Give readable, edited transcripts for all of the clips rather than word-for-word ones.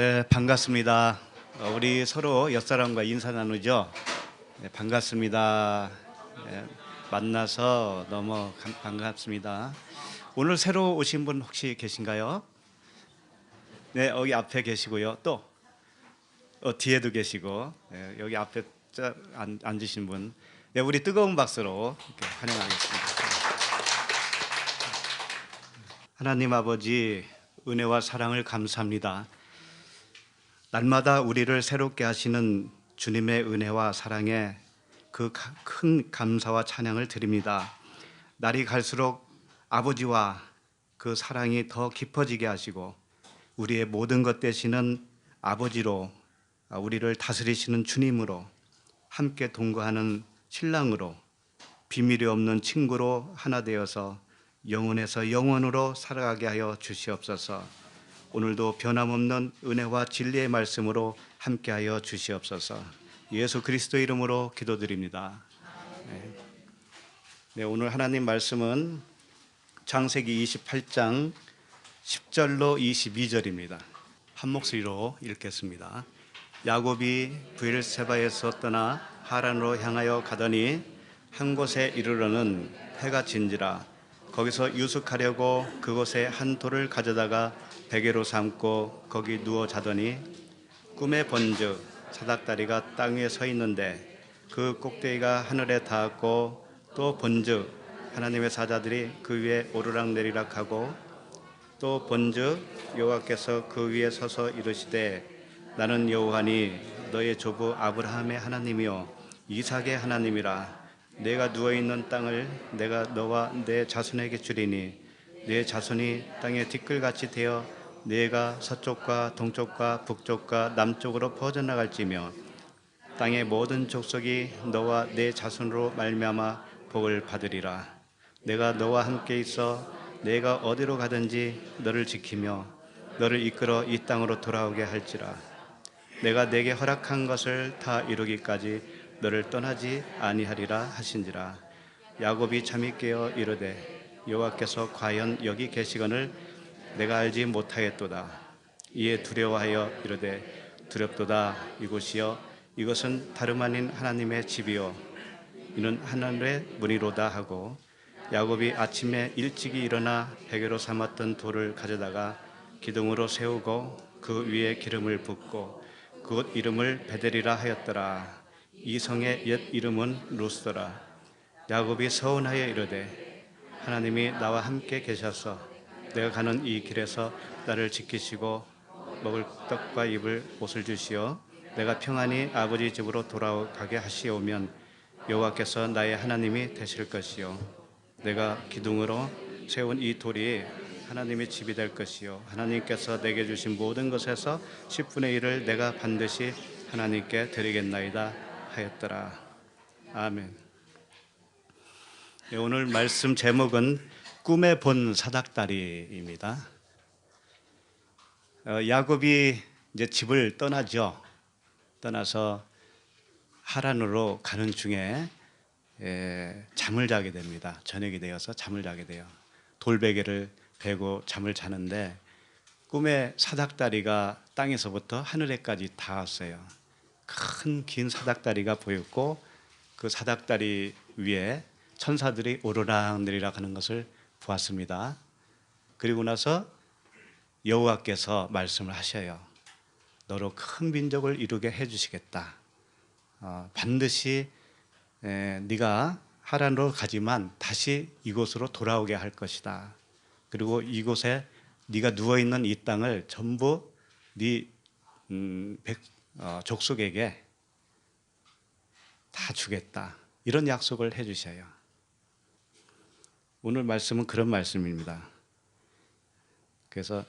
네, 반갑습니다. 우리 서로 옆사람과 인사 나누죠. 네, 반갑습니다. 네, 만나서 너무 반갑습니다. 오늘 새로 오신 분 혹시 계신가요? 네, 여기 앞에 계시고요. 또 뒤에도 계시고 여기 앞에 앉으신 분, 네, 우리 뜨거운 박수로 이렇게 환영하겠습니다. 하나님 아버지, 은혜와 사랑을 감사합니다. 날마다 우리를 새롭게 하시는 주님의 은혜와 사랑에 그 큰 감사와 찬양을 드립니다. 날이 갈수록 아버지와 그 사랑이 더 깊어지게 하시고 우리의 모든 것 되시는 아버지로, 우리를 다스리시는 주님으로, 함께 동거하는 신랑으로, 비밀이 없는 친구로 하나 되어서 영혼에서 영혼으로 살아가게 하여 주시옵소서. 오늘도 변함없는 은혜와 진리의 말씀으로 함께하여 주시옵소서. 예수 그리스도 이름으로 기도드립니다. 네, 오늘 하나님 말씀은 창세기 28장 10절로 22절입니다. 한 목소리로 읽겠습니다. 야곱이 브엘세바에서 떠나 하란으로 향하여 가더니 한 곳에 이르러는 해가 진지라. 거기서 유숙하려고 그곳에 한 돌을 가져다가 베개로 삼고 거기 누워 자더니 꿈에 본즉 사닥다리가 땅 위에 서 있는데 그 꼭대기가 하늘에 닿았고 또 본즉 하나님의 사자들이 그 위에 오르락내리락 하고 또 본즉 여호와께서 그 위에 서서 이르시되 나는 여호와니 너의 조부 아브라함의 하나님이요 이삭의 하나님이라. 내가 누워있는 땅을 내가 너와 내 자손에게 주리니 내 자손이 땅의 티끌같이 되어 내가 서쪽과 동쪽과 북쪽과 남쪽으로 퍼져나갈지며 땅의 모든 족속이 너와 내 자손으로 말미암아 복을 받으리라. 내가 너와 함께 있어 내가 어디로 가든지 너를 지키며 너를 이끌어 이 땅으로 돌아오게 할지라. 내가 내게 허락한 것을 다 이루기까지 너를 떠나지 아니하리라 하신지라. 야곱이 잠이 깨어 이르되 여호와께서 과연 여기 계시거늘 내가 알지 못하였도다. 이에 두려워하여 이르되 두렵도다. 이곳이여 이것은 다름 아닌 하나님의 집이요 이는 하늘의 문이로다 하고 야곱이 아침에 일찍이 일어나 베개로 삼았던 돌을 가져다가 기둥으로 세우고 그 위에 기름을 붓고 그곳 이름을 베델이라 하였더라. 이 성의 옛 이름은 루스더라. 야곱이 서운하여 이르되 하나님이 나와 함께 계셔서 내가 가는 이 길에서 나를 지키시고 먹을 떡과 입을 옷을 주시어 내가 평안히 아버지 집으로 돌아가게 하시오면 여호와께서 나의 하나님이 되실 것이요 내가 기둥으로 세운 이 돌이 하나님의 집이 될 것이요 하나님께서 내게 주신 모든 것에서 10분의 1을 내가 반드시 하나님께 드리겠나이다 하였더라. 아멘. 네, 오늘 말씀 제목은 꿈에 본 사닥다리입니다. 야곱이 이제 집을 떠나죠. 떠나서 하란으로 가는 중에 잠을 자게 됩니다. 저녁이 되어서 잠을 자게 돼요. 돌베개를 베고 잠을 자는데 꿈에 사닥다리가 땅에서부터 하늘에까지 닿았어요. 큰 긴 사닥다리가 보였고 그 사닥다리 위에 천사들이 오르락내리락 하는 것을 보았습니다. 그리고 나서 여호와께서 말씀을 하셔요. 너로 큰 민족을 이루게 해주시겠다. 반드시 네가 하란으로 가지만 다시 이곳으로 돌아오게 할 것이다. 그리고 이곳에 네가 누워있는 이 땅을 전부 네 족속에게 다 주겠다. 이런 약속을 해주셔요. 오늘 말씀은 그런 말씀입니다. 그래서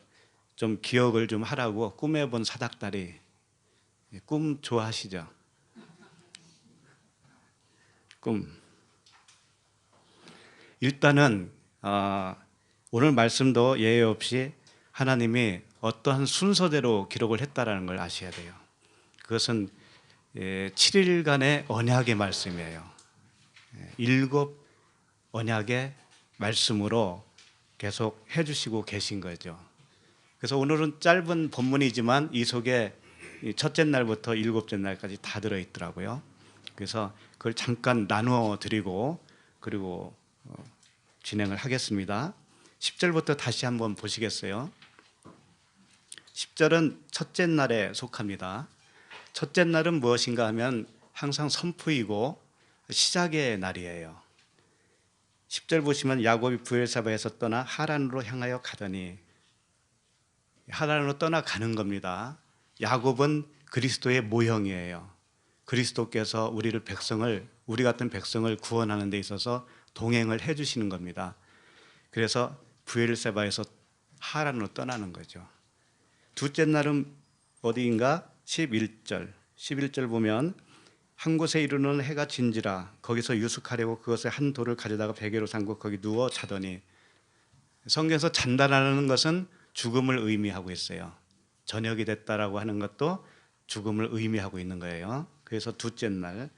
좀 기억을 좀 하라고 꿈에 본 사닥다리. 꿈 좋아하시죠? 꿈. 일단은 오늘 말씀도 예외 없이 하나님이 어떠한 순서대로 기록을 했다라는 걸 아셔야 돼요. 그것은 7일간의 언약의 말씀이에요. 7 언약의 말씀으로 계속 해주시고 계신 거죠. 그래서 오늘은 짧은 본문이지만 이 속에 이 첫째 날부터 일곱째 날까지 다 들어있더라고요. 그래서 그걸 잠깐 나누어 드리고 그리고 진행을 하겠습니다. 10절부터 다시 한번 보시겠어요? 10절은 첫째 날에 속합니다. 첫째 날은 무엇인가 하면 항상 선포이고 시작의 날이에요. 10절 보시면 야곱이 브엘사바에서 떠나 하란으로 향하여 가더니, 하란으로 떠나가는 겁니다. 야곱은 그리스도의 모형이에요. 그리스도께서 우리 같은 백성을 구원하는 데 있어서 동행을 해 주시는 겁니다. 그래서 브엘세바에서 하란으로 떠나는 거죠. 둘째 날은 어디인가? 11절 보면 한 곳에 이르는 해가 진지라 거기서 유숙하려고 그것에 한 돌을 가져다가 베개로 삼고 거기 누워 자더니, 성경에서 잔다라는 것은 죽음을 의미하고 있어요. 저녁이 됐다라고 하는 것도 죽음을 의미하고 있는 거예요. 그래서 둘째 날,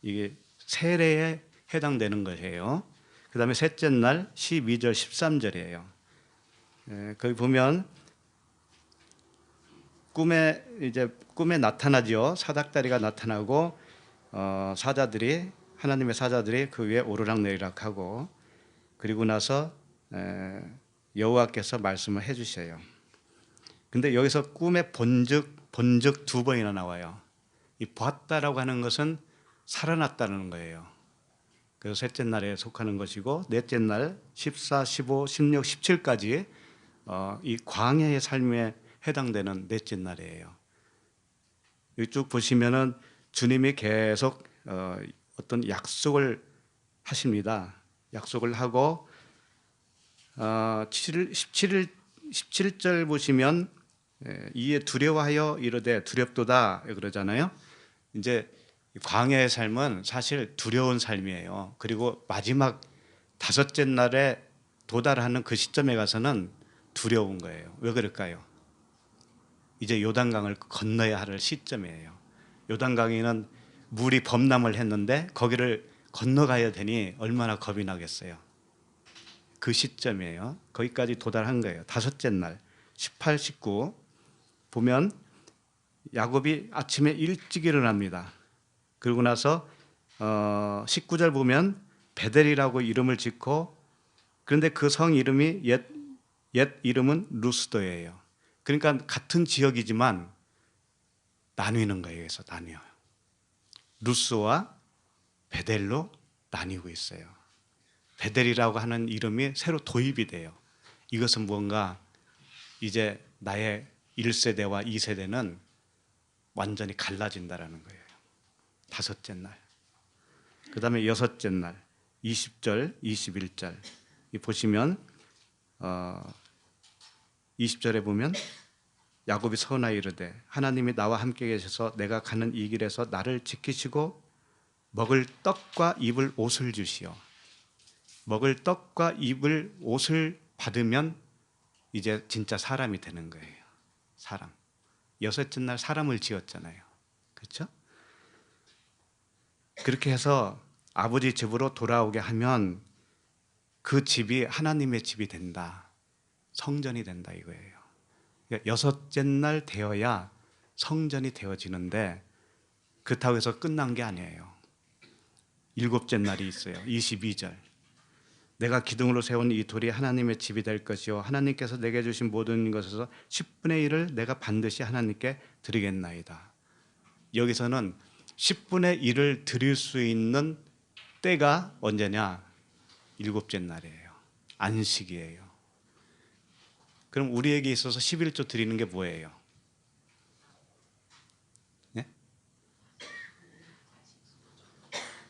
이게 세례에 해당되는 거예요. 그 다음에 셋째 날 12절 13절이에요. 거기 보면 꿈에 나타나죠. 사닥다리가 나타나고 하나님의 사자들이 그 위에 오르락내리락 하고, 그리고 나서 여호와께서 말씀을 해주셔요. 근데 여기서 꿈의 본즉 두 번이나 나와요. 이 보았다라고 하는 것은 살아났다는 거예요. 그래서 셋째 날에 속하는 것이고, 넷째 날 14, 15, 16, 17까지 이 광야의 삶에 해당되는 넷째 날이에요. 이쪽 보시면은 주님이 계속 어떤 약속을 하십니다. 약속을 하고 17절 보시면 이에 두려워하여 이르되 두렵도다 그러잖아요. 이제 광야의 삶은 사실 두려운 삶이에요. 그리고 마지막 다섯째 날에 도달하는 그 시점에 가서는 두려운 거예요. 왜 그럴까요? 이제 요단강을 건너야 할 시점이에요. 요단강에는 물이 범람을 했는데 거기를 건너가야 되니 얼마나 겁이 나겠어요. 그 시점이에요. 거기까지 도달한 거예요. 다섯째 날 18, 19 보면 야곱이 아침에 일찍 일어납니다. 그러고 나서 19절 보면 베델이라고 이름을 짓고, 그런데 그 성 이름이 옛 이름은 루스더예요. 그러니까 같은 지역이지만 나뉘는 거예요. 그래서 나뉘어요. 루스와 베델로 나뉘고 있어요. 베델이라고 하는 이름이 새로 도입이 돼요. 이것은 뭔가 이제 나의 1세대와 2세대는 완전히 갈라진다라는 거예요. 다섯째 날. 그 다음에 여섯째 날 20절, 21절 보시면 20절에 보면 야곱이 서원하여 이르되 하나님이 나와 함께 계셔서 내가 가는 이 길에서 나를 지키시고 먹을 떡과 입을 옷을 주시오. 먹을 떡과 입을 옷을 받으면 이제 진짜 사람이 되는 거예요. 사람. 여섯째 날 사람을 지었잖아요. 그렇죠? 그렇게 해서 아버지 집으로 돌아오게 하면 그 집이 하나님의 집이 된다. 성전이 된다 이거예요. 그러니까 여섯째 날 되어야 성전이 되어지는데 그렇다고 해서 끝난 게 아니에요. 일곱째 날이 있어요. 22절. 내가 기둥으로 세운 이 돌이 하나님의 집이 될 것이요 하나님께서 내게 주신 모든 것에서 10분의 1을 내가 반드시 하나님께 드리겠나이다. 여기서는 10분의 1을 드릴 수 있는 때가 언제냐? 일곱째 날이에요. 안식이에요. 그럼 우리에게 있어서 11조 드리는 게 뭐예요? 네?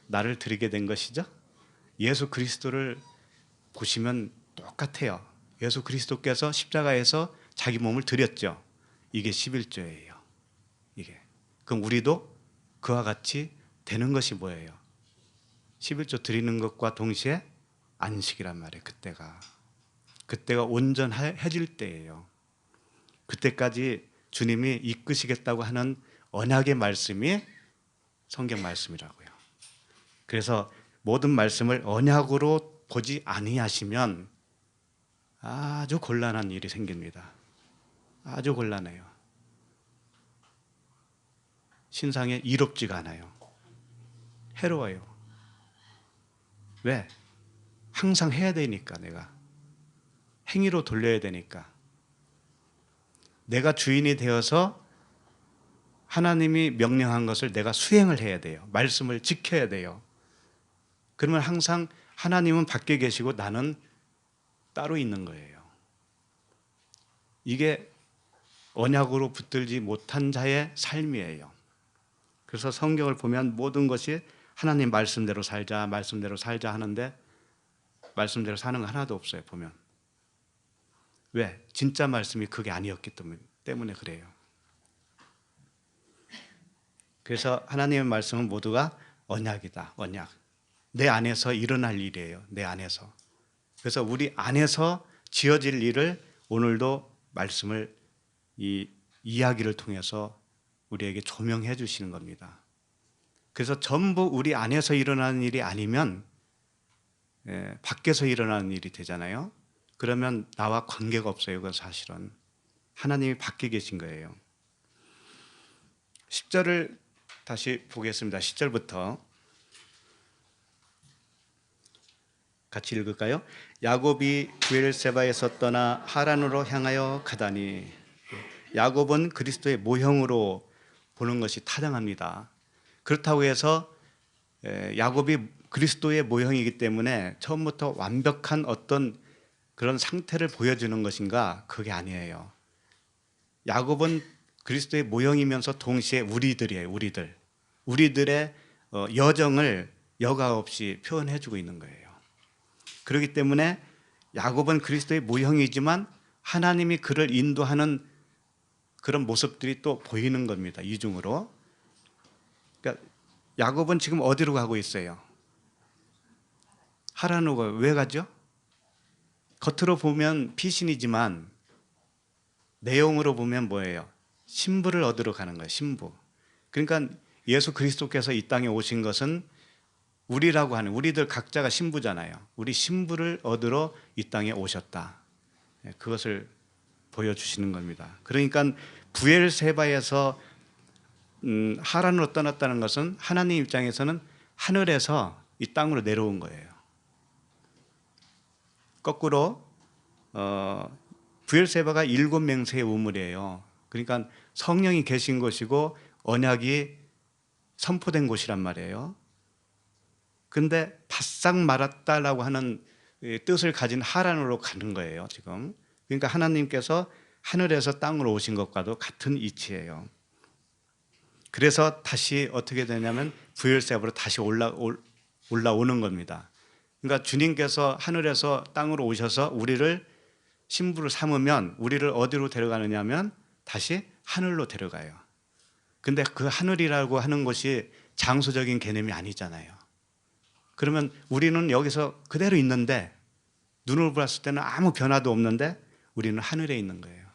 나를 드리게 된 것이죠. 예수 그리스도를 보시면 똑같아요. 예수 그리스도께서 십자가에서 자기 몸을 드렸죠. 이게 11조예요. 이게. 그럼 우리도 그와 같이 되는 것이 뭐예요? 11조 드리는 것과 동시에 안식이란 말이에요. 그때가 온전해질 때예요. 그때까지 주님이 이끄시겠다고 하는 언약의 말씀이 성경 말씀이라고요. 그래서 모든 말씀을 언약으로 보지 아니하시면 아주 곤란한 일이 생깁니다. 아주 곤란해요. 신상에 이롭지가 않아요. 해로워요. 왜? 항상 해야 되니까. 내가 행위로 돌려야 되니까. 내가 주인이 되어서 하나님이 명령한 것을 내가 수행을 해야 돼요. 말씀을 지켜야 돼요. 그러면 항상 하나님은 밖에 계시고 나는 따로 있는 거예요. 이게 언약으로 붙들지 못한 자의 삶이에요. 그래서 성경을 보면 모든 것이 하나님 말씀대로 살자, 말씀대로 살자 하는데 말씀대로 사는 거 하나도 없어요, 보면. 왜? 진짜 말씀이 그게 아니었기 때문에 그래요. 그래서 하나님의 말씀은 모두가 언약이다, 언약. 내 안에서 일어날 일이에요, 내 안에서. 그래서 우리 안에서 지어질 일을 오늘도 말씀을 이 이야기를 통해서 우리에게 조명해 주시는 겁니다. 그래서 전부 우리 안에서 일어나는 일이 아니면 밖에서 일어나는 일이 되잖아요. 그러면 나와 관계가 없어요. 그건 사실은 하나님이 밖에 계신 거예요. 10절을 다시 보겠습니다. 10절부터 같이 읽을까요? 야곱이 브엘세바에서 떠나 하란으로 향하여 가다니. 야곱은 그리스도의 모형으로 보는 것이 타당합니다. 그렇다고 해서 야곱이 그리스도의 모형이기 때문에 처음부터 완벽한 어떤 그런 상태를 보여주는 것인가? 그게 아니에요. 야곱은 그리스도의 모형이면서 동시에 우리들이에요. 우리들의 여정을 여과 없이 표현해주고 있는 거예요. 그렇기 때문에 야곱은 그리스도의 모형이지만 하나님이 그를 인도하는 그런 모습들이 또 보이는 겁니다. 이중으로. 그러니까 야곱은 지금 어디로 가고 있어요? 하란으로 가요. 왜 가죠? 겉으로 보면 피신이지만 내용으로 보면 뭐예요? 신부를 얻으러 가는 거예요. 신부. 그러니까 예수 그리스도께서 이 땅에 오신 것은 우리라고 하는, 우리들 각자가 신부잖아요. 우리 신부를 얻으러 이 땅에 오셨다. 그것을 보여주시는 겁니다. 그러니까 브엘세바에서 하란으로 떠났다는 것은 하나님 입장에서는 하늘에서 이 땅으로 내려온 거예요. 거꾸로 브엘세바가 7맹세의 우물이에요. 그러니까 성령이 계신 곳이고 언약이 선포된 곳이란 말이에요. 근데 바싹 말았다라고 하는 뜻을 가진 하란으로 가는 거예요, 지금. 그러니까 하나님께서 하늘에서 땅으로 오신 것과도 같은 이치예요. 그래서 다시 어떻게 되냐면 브엘세바로 다시 올라오는 겁니다. 그러니까 주님께서 하늘에서 땅으로 오셔서 우리를 신부를 삼으면 우리를 어디로 데려가느냐 하면 다시 하늘로 데려가요. 근데 그 하늘이라고 하는 것이 장소적인 개념이 아니잖아요. 그러면 우리는 여기서 그대로 있는데 눈을 봤을 때는 아무 변화도 없는데 우리는 하늘에 있는 거예요.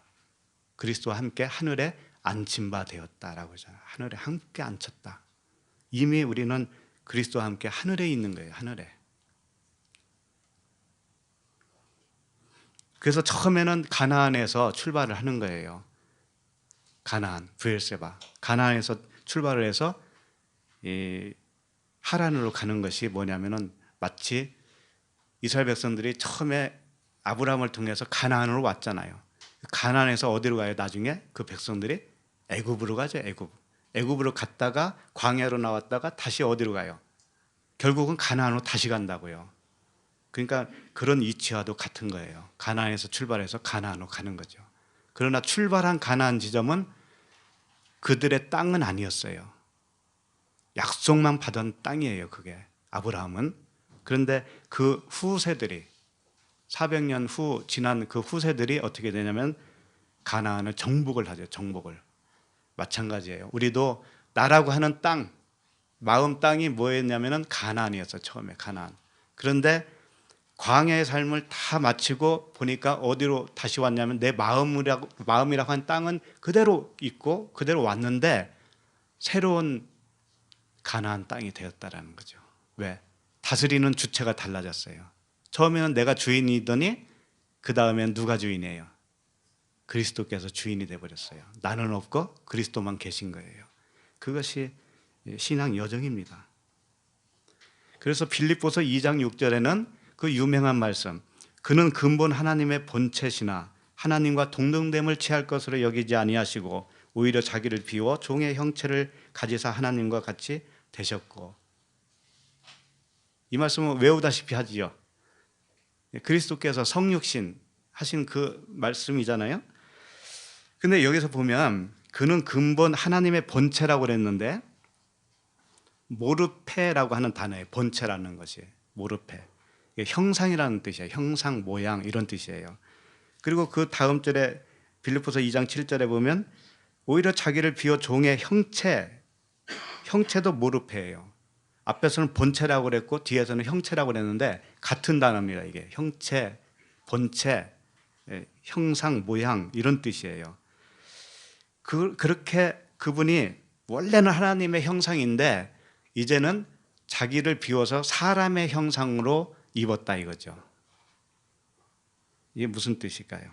그리스도와 함께 하늘에 앉힌 바 되었다라고 하잖아요. 하늘에 함께 앉혔다. 이미 우리는 그리스도와 함께 하늘에 있는 거예요. 하늘에. 그래서 처음에는 가나안에서 출발을 하는 거예요. 가나안, 브엘세바. 가나안에서 출발을 해서 하란으로 가는 것이 뭐냐면은 마치 이스라엘 백성들이 처음에 아브라함을 통해서 가나안으로 왔잖아요. 가나안에서 어디로 가요? 나중에 그 백성들이 애굽으로 가죠. 애굽으로 갔다가 광야로 나왔다가 다시 어디로 가요? 결국은 가나안으로 다시 간다고요. 그러니까 그런 이치와도 같은 거예요. 가나안에서 출발해서 가나안으로 가는 거죠. 그러나 출발한 가나안 지점은 그들의 땅은 아니었어요. 약속만 받은 땅이에요. 그게 아브라함은. 그런데 그 후세들이 400년 후 지난 그 후세들이 어떻게 되냐면 가나안을 정복을 하죠. 정복을. 마찬가지예요. 우리도 나라고 하는 땅, 마음 땅이 뭐였냐면은 가나안이었어요. 처음에 가나안. 그런데 광야의 삶을 다 마치고 보니까 어디로 다시 왔냐면 내 마음이라고 하는 땅은 그대로 있고 그대로 왔는데 새로운 가나안 땅이 되었다라는 거죠. 왜? 다스리는 주체가 달라졌어요. 처음에는 내가 주인이더니 그 다음엔 누가 주인이에요? 그리스도께서 주인이 되어버렸어요. 나는 없고 그리스도만 계신 거예요. 그것이 신앙 여정입니다. 그래서 빌립보서 2장 6절에는 그 유명한 말씀, 그는 근본 하나님의 본체시나 하나님과 동등됨을 취할 것으로 여기지 아니하시고 오히려 자기를 비워 종의 형체를 가지사 하나님과 같이 되셨고. 이 말씀은 외우다시피 하지요. 그리스도께서 성육신 하신 그 말씀이잖아요. 근데 여기서 보면 그는 근본 하나님의 본체라고 그랬는데 모르페라고 하는 단어예요. 본체라는 것이 모르페. 이게 형상이라는 뜻이에요. 형상, 모양 이런 뜻이에요. 그리고 그 다음 절에 빌립보서 2장 7절에 보면 오히려 자기를 비워 종의 형체도 모르페예요. 앞에서는 본체라고 그랬고 뒤에서는 형체라고 그랬는데 같은 단어입니다. 이게 형체, 본체, 형상, 모양 이런 뜻이에요. 그렇게 그분이 원래는 하나님의 형상인데 이제는 자기를 비워서 사람의 형상으로 입었다 이거죠. 이게 무슨 뜻일까요?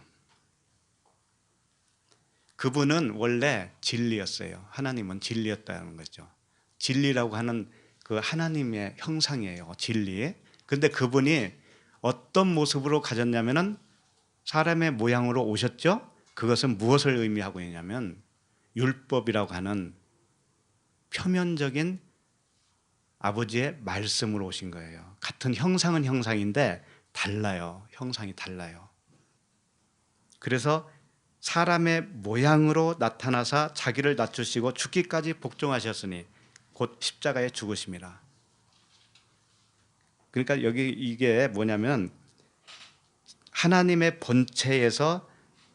그분은 원래 진리였어요. 하나님은 진리였다는 거죠. 진리라고 하는 그 하나님의 형상이에요. 진리. 근데 그분이 어떤 모습으로 가졌냐면은 사람의 모양으로 오셨죠? 그것은 무엇을 의미하고 있냐면 율법이라고 하는 표면적인 아버지의 말씀으로 오신 거예요. 같은 형상은 형상인데 달라요. 형상이 달라요. 그래서 사람의 모양으로 나타나사 자기를 낮추시고 죽기까지 복종하셨으니 곧 십자가에 죽으심이라. 그러니까 여기 이게 뭐냐면 하나님의 본체에서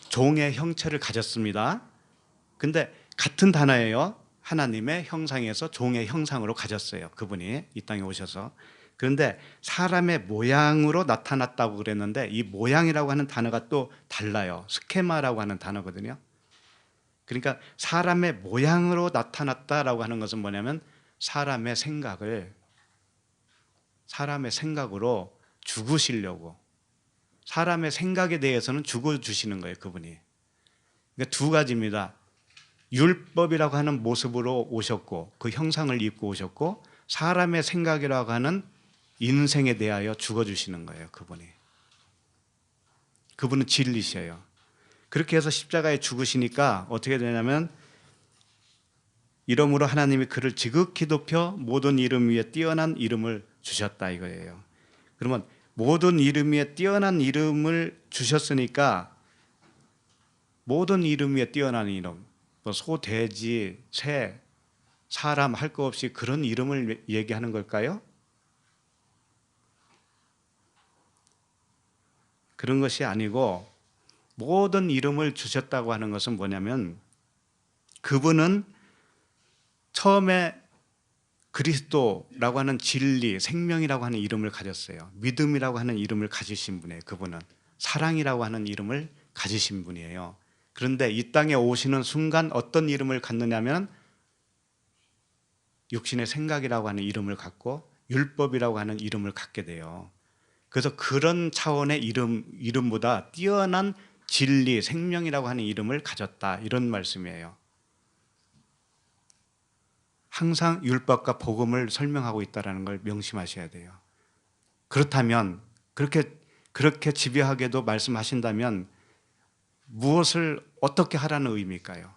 종의 형체를 가졌습니다. 근데 같은 단어예요. 하나님의 형상에서 종의 형상으로 가졌어요. 그분이 이 땅에 오셔서. 그런데 사람의 모양으로 나타났다고 그랬는데 이 모양이라고 하는 단어가 또 달라요. 스케마라고 하는 단어거든요. 그러니까 사람의 모양으로 나타났다라고 하는 것은 뭐냐면 사람의 생각으로 죽으시려고, 사람의 생각에 대해서는 죽어주시는 거예요. 그분이. 그러니까 두 가지입니다. 율법이라고 하는 모습으로 오셨고 그 형상을 입고 오셨고 사람의 생각이라고 하는 인생에 대하여 죽어주시는 거예요. 그분은 진리셔요. 그렇게 해서 십자가에 죽으시니까 어떻게 되냐면 이러므로 하나님이 그를 지극히 높여 모든 이름 위에 뛰어난 이름을 주셨다 이거예요. 그러면 모든 이름 위에 뛰어난 이름을 주셨으니까 모든 이름 위에 뛰어난 이름, 뭐 소, 돼지, 새, 사람 할 거 없이 그런 이름을 얘기하는 걸까요? 그런 것이 아니고 모든 이름을 주셨다고 하는 것은 뭐냐면 그분은 처음에 그리스도라고 하는 진리, 생명이라고 하는 이름을 가졌어요. 믿음이라고 하는 이름을 가지신 분이에요. 그분은 사랑이라고 하는 이름을 가지신 분이에요. 그런데 이 땅에 오시는 순간 어떤 이름을 갖느냐면 육신의 생각이라고 하는 이름을 갖고 율법이라고 하는 이름을 갖게 돼요. 그래서 그런 차원의 이름보다 뛰어난 진리, 생명이라고 하는 이름을 가졌다 이런 말씀이에요. 항상 율법과 복음을 설명하고 있다는 걸 명심하셔야 돼요. 그렇다면 그렇게 집요하게도 말씀하신다면 무엇을 어떻게 하라는 의미일까요?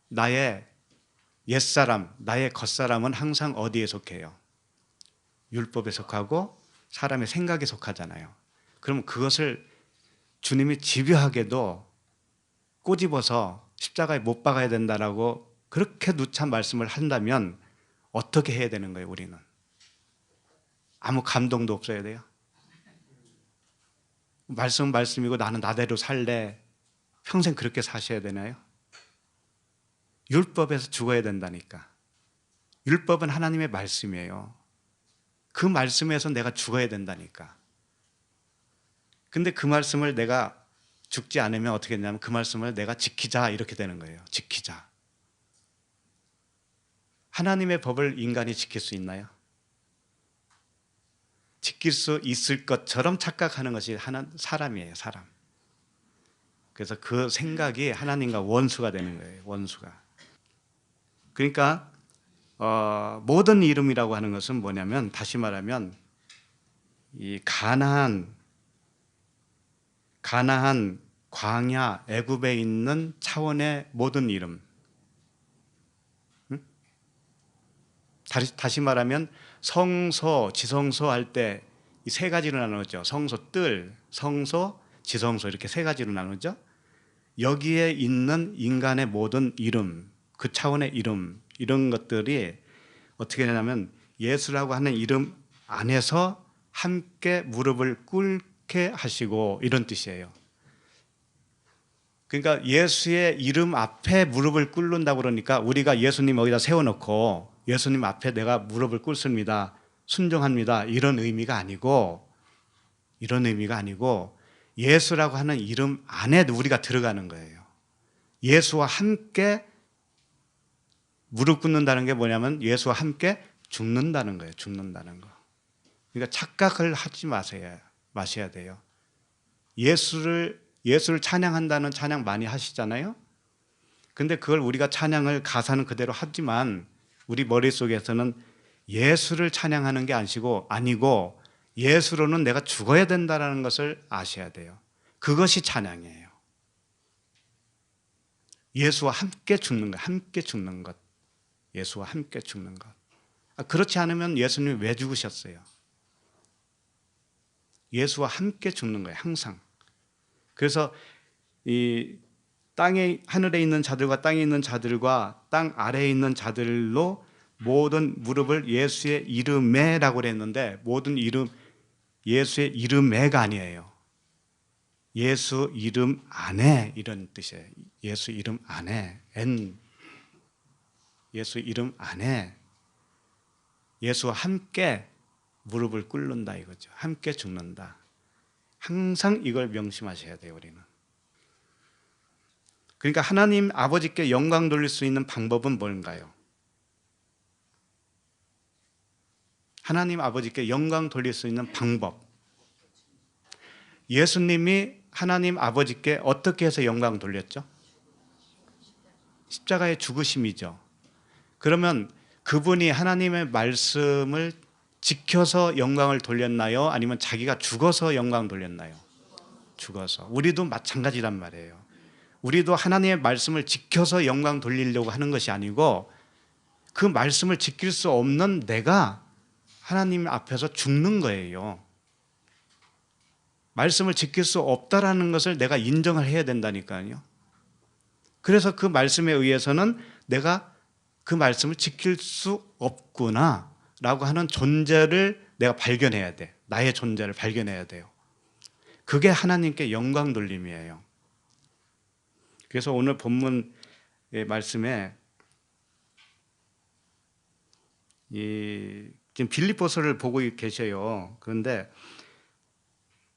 나의 옛사람, 나의 겉사람은 항상 어디에 속해요? 율법에 속하고 사람의 생각에 속하잖아요. 그럼 그것을 주님이 집요하게도 꼬집어서 십자가에 못 박아야 된다라고 그렇게 누찬 말씀을 한다면 어떻게 해야 되는 거예요, 우리는? 아무 감동도 없어야 돼요? 말씀은 말씀이고 나는 나대로 살래. 평생 그렇게 사셔야 되나요? 율법에서 죽어야 된다니까. 율법은 하나님의 말씀이에요. 그 말씀에서 내가 죽어야 된다니까. 근데 그 말씀을 내가 죽지 않으면 어떻게 되냐면 그 말씀을 내가 지키자 이렇게 되는 거예요. 지키자. 하나님의 법을 인간이 지킬 수 있나요? 지킬 수 있을 것처럼 착각하는 것이 사람이에요, 사람. 그래서 그 생각이 하나님과 원수가 되는 거예요, 원수가. 그러니까 모든 이름이라고 하는 것은 뭐냐면, 다시 말하면 이 가나안 광야 애굽에 있는 차원의 모든 이름. 다시 말하면 성소, 지성소 할 때 이 세 가지로 나누죠. 성소 뜰, 성소, 지성소 이렇게 세 가지로 나누죠. 여기에 있는 인간의 모든 이름, 그 차원의 이름, 이런 것들이 어떻게 되냐면 예수라고 하는 이름 안에서 함께 무릎을 꿇게 하시고, 이런 뜻이에요. 그러니까 예수의 이름 앞에 무릎을 꿇는다고 그러니까 우리가 예수님 어디다 세워놓고 예수님 앞에 내가 무릎을 꿇습니다, 순종합니다, 이런 의미가 아니고 예수라고 하는 이름 안에 우리가 들어가는 거예요. 예수와 함께 무릎 꿇는다는 게 뭐냐면 예수와 함께 죽는다는 거예요. 죽는다는 거. 그러니까 착각을 하지 마셔야 돼요. 예수를 찬양한다는 찬양 많이 하시잖아요. 근데 그걸 우리가 찬양을 가사는 그대로 하지만 우리 머릿속에서는 예수를 찬양하는 게 아니고 예수로는 내가 죽어야 된다는 것을 아셔야 돼요. 그것이 찬양이에요. 예수와 함께 죽는 것, 함께 죽는 것. 예수와 함께 죽는 것. 그렇지 않으면 예수님이 왜 죽으셨어요? 예수와 함께 죽는 거예요, 항상. 그래서 이 하늘에 있는 자들과 땅에 있는 자들과 땅 아래에 있는 자들로 모든 무릎을 예수의 이름에라고 그랬는데, 모든 이름, 예수의 이름에가 아니에요. 예수 이름 안에, 이런 뜻이에요. 예수 이름 안에, 예수 이름 안에 예수와 함께 무릎을 꿇는다 이거죠. 함께 죽는다. 항상 이걸 명심하셔야 돼요, 우리는. 그러니까 하나님 아버지께 영광 돌릴 수 있는 방법은 뭔가요? 하나님 아버지께 영광 돌릴 수 있는 방법. 예수님이 하나님 아버지께 어떻게 해서 영광 돌렸죠? 십자가의 죽으심이죠. 그러면 그분이 하나님의 말씀을 지켜서 영광을 돌렸나요? 아니면 자기가 죽어서 영광 돌렸나요? 죽어서. 우리도 마찬가지란 말이에요. 우리도 하나님의 말씀을 지켜서 영광 돌리려고 하는 것이 아니고, 그 말씀을 지킬 수 없는 내가 하나님 앞에서 죽는 거예요. 말씀을 지킬 수 없다라는 것을 내가 인정을 해야 된다니까요. 그래서 그 말씀에 의해서는 내가 그 말씀을 지킬 수 없구나 라고 하는 존재를 내가 발견해야 돼. 나의 존재를 발견해야 돼요. 그게 하나님께 영광 돌림이에요. 그래서 오늘 본문의 말씀에 지금 빌립보서를 보고 계셔요. 그런데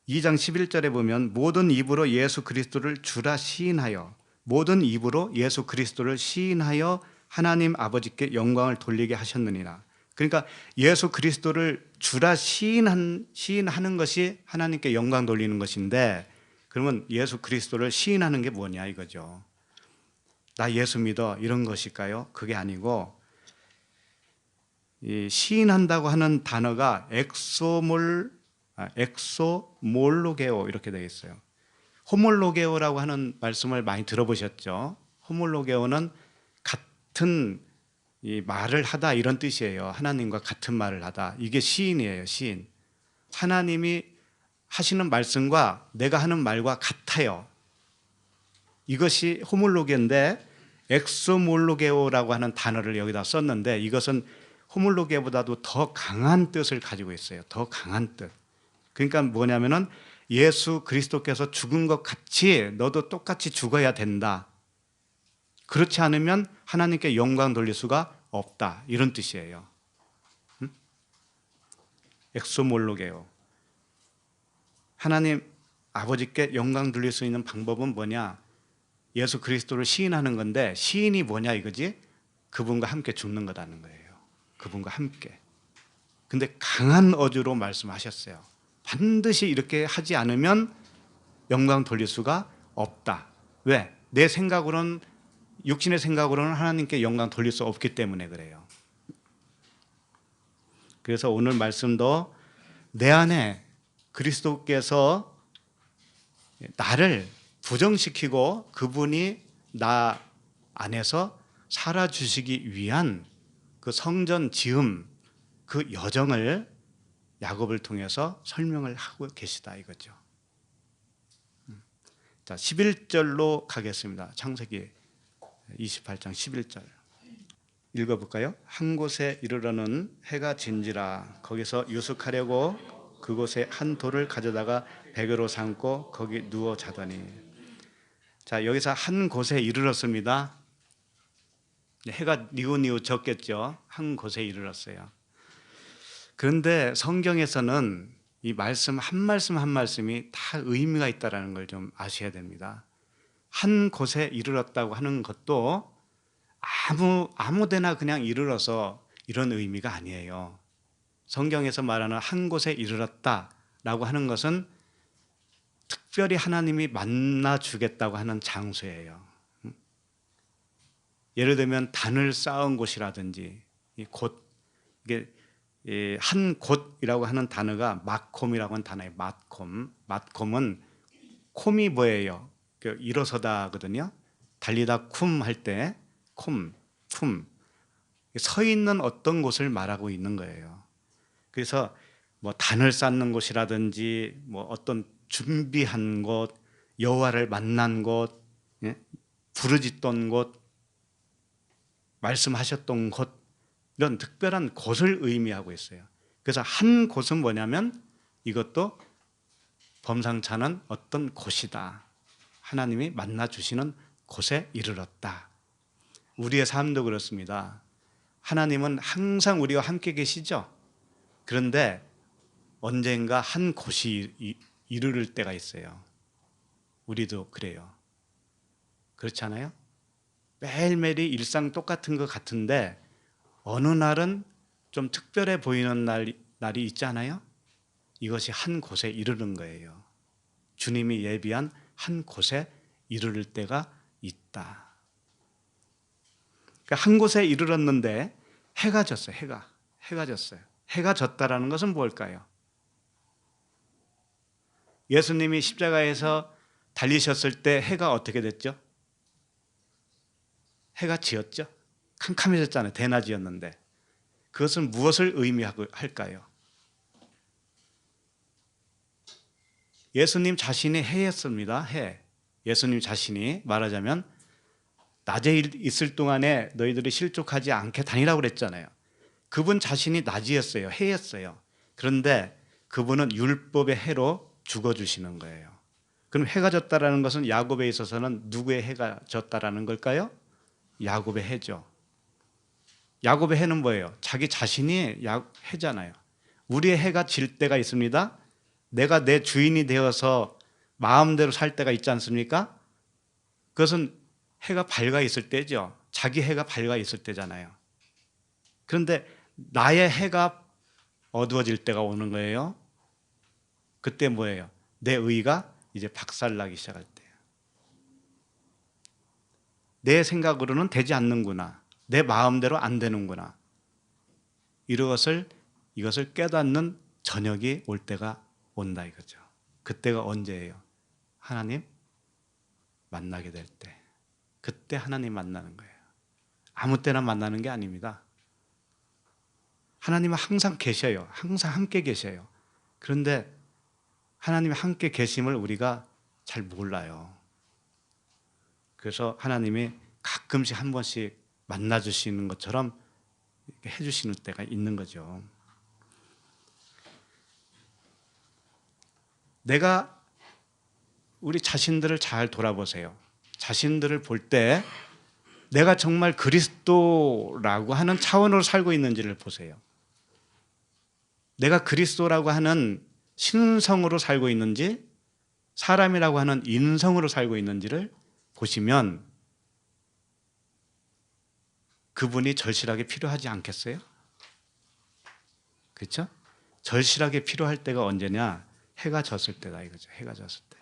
2장 11절에 보면 모든 입으로 예수 그리스도를 주라 시인하여, 모든 입으로 예수 그리스도를 시인하여 하나님 아버지께 영광을 돌리게 하셨느니라. 그러니까 예수 그리스도를 주라 시인하는 것이 하나님께 영광 돌리는 것인데, 그러면 예수 그리스도를 시인하는 게 뭐냐 이거죠. 나 예수 믿어 이런 것일까요? 그게 아니고, 이 시인한다고 하는 단어가 엑소몰로게오 이렇게 되어 있어요. 호몰로게오라고 하는 말씀을 많이 들어보셨죠? 호몰로게오는 같은 이 말을 하다 이런 뜻이에요. 하나님과 같은 말을 하다. 이게 시인이에요, 시인. 하나님이 하시는 말씀과 내가 하는 말과 같아요. 이것이 호몰로게인데, 엑소몰로게오라고 하는 단어를 여기다 썼는데, 이것은 호몰로게보다도 더 강한 뜻을 가지고 있어요. 더 강한 뜻. 그러니까 뭐냐면은 예수 그리스도께서 죽은 것 같이 너도 똑같이 죽어야 된다. 그렇지 않으면 하나님께 영광 돌릴 수가 없다. 이런 뜻이에요. 엑소몰로게오. 하나님 아버지께 영광 돌릴 수 있는 방법은 뭐냐? 예수 그리스도를 시인하는 건데, 시인이 뭐냐 이거지? 그분과 함께 죽는 거라는 거예요. 그분과 함께. 근데 강한 어조로 말씀하셨어요. 반드시 이렇게 하지 않으면 영광 돌릴 수가 없다. 왜? 내 생각으로는, 육신의 생각으로는 하나님께 영광 돌릴 수 없기 때문에 그래요. 그래서 오늘 말씀도 내 안에 그리스도께서 나를 부정시키고 그분이 나 안에서 살아주시기 위한 그 성전 지음, 그 여정을 야곱을 통해서 설명을 하고 계시다 이거죠. 자, 11절로 가겠습니다. 창세기 28장 11절 읽어볼까요? 한 곳에 이르러는 해가 진지라 거기서 유숙하려고 그곳에 한 돌을 가져다가 베개로 삼고 거기 누워 자더니. 자, 여기서 한 곳에 이르렀습니다. 해가 니우니우 졌겠죠. 한 곳에 이르렀어요. 그런데 성경에서는 이 말씀 한 말씀 한 말씀이 다 의미가 있다는 걸 좀 아셔야 됩니다. 한 곳에 이르렀다고 하는 것도 아무 데나 그냥 이르러서 이런 의미가 아니에요. 성경에서 말하는 한 곳에 이르렀다라고 하는 것은 특별히 하나님이 만나 주겠다고 하는 장소예요. 예를 들면 단을 쌓은 곳이라든지 곳, 이게 한 곳이라고 하는 단어가 마콤이라고 하는 단어예요. 마콤은 콤이 뭐예요? 일어서다거든요. 달리다 쿰 할 때 콤, 품 서 있는 어떤 곳을 말하고 있는 거예요. 그래서 뭐 단을 쌓는 곳이라든지 뭐 어떤 준비한 곳, 여호와를 만난 곳, 부르짖던 곳, 말씀하셨던 곳, 이런 특별한 곳을 의미하고 있어요. 그래서 한 곳은 뭐냐면 이것도 범상찮은 어떤 곳이다. 하나님이 만나 주시는 곳에 이르렀다. 우리의 삶도 그렇습니다. 하나님은 항상 우리와 함께 계시죠. 그런데 언젠가 한 곳이 이르를 때가 있어요. 우리도 그래요. 그렇지 않아요? 매일매일이 일상 똑같은 것 같은데 어느 날은 좀 특별해 보이는 날이 있지 않아요? 이것이 한 곳에 이르는 거예요. 주님이 예비한 한 곳에 이르를 때가 있다. 그러니까 한 곳에 이르렀는데 해가 졌어요. 해가 졌어요. 해가 졌다라는 것은 뭘까요? 예수님이 십자가에서 달리셨을 때 해가 어떻게 됐죠? 해가 지었죠. 캄캄해졌잖아요. 대낮이었는데. 그것은 무엇을 의미하고 할까요? 예수님 자신이 해였습니다. 해. 예수님 자신이 말하자면 낮에 있을 동안에 너희들이 실족하지 않게 다니라고 그랬잖아요. 그분 자신이 낮이었어요. 해였어요. 그런데 그분은 율법의 해로 죽어주시는 거예요. 그럼 해가 졌다라는 것은 야곱에 있어서는 누구의 해가 졌다라는 걸까요? 야곱의 해죠. 야곱의 해는 뭐예요? 자기 자신이 해잖아요. 우리의 해가 질 때가 있습니다. 내가 내 주인이 되어서 마음대로 살 때가 있지 않습니까? 그것은 해가 밝아 있을 때죠. 자기 해가 밝아 있을 때잖아요. 그런데 나의 해가 어두워질 때가 오는 거예요. 그때 뭐예요? 내 의가 이제 박살나기 시작할 때예요. 내 생각으로는 되지 않는구나. 내 마음대로 안 되는구나. 이것을 깨닫는 저녁이 올 때가 온다 이거죠. 그때가 언제예요? 하나님 만나게 될 때. 그때 하나님 만나는 거예요. 아무 때나 만나는 게 아닙니다. 하나님은 항상 계셔요. 항상 함께 계셔요. 그런데 하나님이 함께 계심을 우리가 잘 몰라요. 그래서 하나님이 가끔씩 한 번씩 만나주시는 것처럼 해주시는 때가 있는 거죠. 내가 우리 자신들을 잘 돌아보세요. 자신들을 볼 때 내가 정말 그리스도라고 하는 차원으로 살고 있는지를 보세요. 내가 그리스도라고 하는 신성으로 살고 있는지 사람이라고 하는 인성으로 살고 있는지를 보시면 그분이 절실하게 필요하지 않겠어요? 그렇죠? 절실하게 필요할 때가 언제냐? 해가 졌을 때다 이거죠. 해가 졌을 때.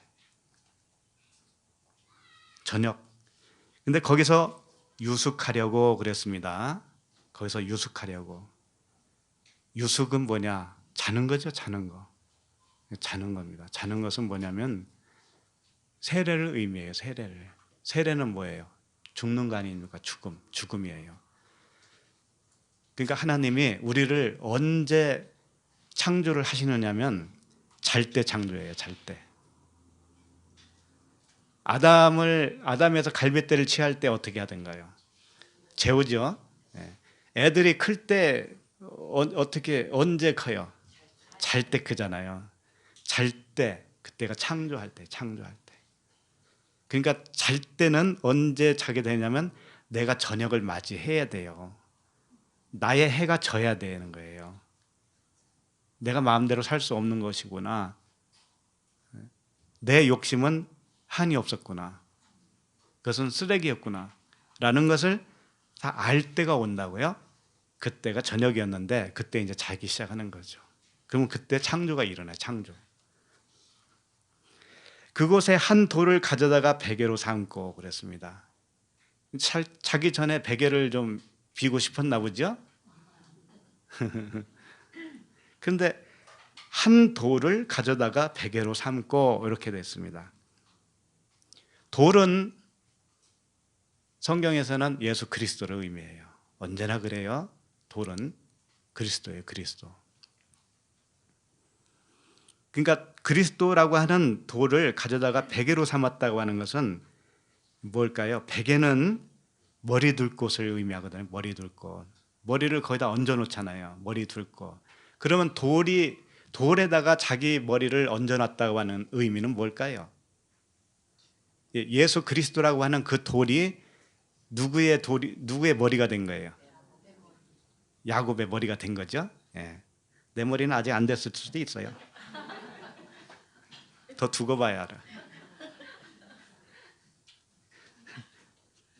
저녁. 근데 거기서 유숙하려고 그랬습니다. 거기서 유숙하려고. 유숙은 뭐냐? 자는 거죠, 자는 거. 자는 겁니다. 자는 것은 뭐냐면 세례를 의미해요, 세례를. 세례는 뭐예요? 죽는 거 아닙니까? 죽음이에요. 그러니까 하나님이 우리를 언제 창조를 하시느냐면 잘 때 창조해요, 잘 때. 아담에서 갈빗대를 취할 때 어떻게 하던가요? 재우죠. 애들이 클 때 어떻게 언제 커요? 잘 때 크잖아요. 잘 때, 그때가 창조할 때. 그러니까 잘 때는 언제 자게 되냐면 내가 저녁을 맞이해야 돼요. 나의 해가 져야 되는 거예요. 내가 마음대로 살 수 없는 것이구나. 내 욕심은 한이 없었구나. 그것은 쓰레기였구나. 라는 것을 다 알 때가 온다고요. 그때가 저녁이었는데 그때 이제 자기 시작하는 거죠. 그러면 그때 창조가 일어나요. 창조. 그곳에 한 돌을 가져다가 베개로 삼고 그랬습니다. 자기 전에 베개를 좀 비고 싶었나 보죠? 그런데 한 돌을 가져다가 베개로 삼고 이렇게 됐습니다. 돌은 성경에서는 예수 그리스도를 의미해요. 언제나 그래요. 돌은 그리스도예요, 그리스도. 그러니까 그리스도라고 하는 돌을 가져다가 베개로 삼았다고 하는 것은 뭘까요? 베개는 머리 둘 곳을 의미하거든요. 머리 둘 곳. 머리를 거기다 얹어 놓잖아요. 머리 둘 곳. 그러면 돌에다가 자기 머리를 얹어 놨다고 하는 의미는 뭘까요? 예수 그리스도라고 하는 그 돌이 누구의 머리가 된 거예요? 야곱의 머리가 된 거죠. 내 머리는 아직 안 됐을 수도 있어요. 더 두고 봐야 알아.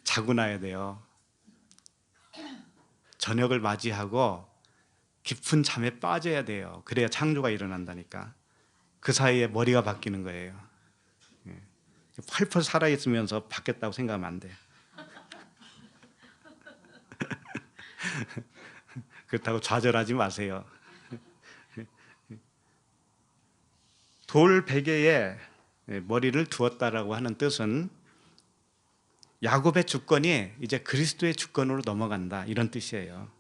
자고 나야 돼요. 저녁을 맞이하고 깊은 잠에 빠져야 돼요. 그래야 창조가 일어난다니까. 그 사이에 머리가 바뀌는 거예요. 펄펄 살아있으면서 바뀌었다고 생각하면 안 돼요. 그렇다고 좌절하지 마세요. 돌 베개에 머리를 두었다라고 하는 뜻은 야곱의 주권이 이제 그리스도의 주권으로 넘어간다 이런 뜻이에요.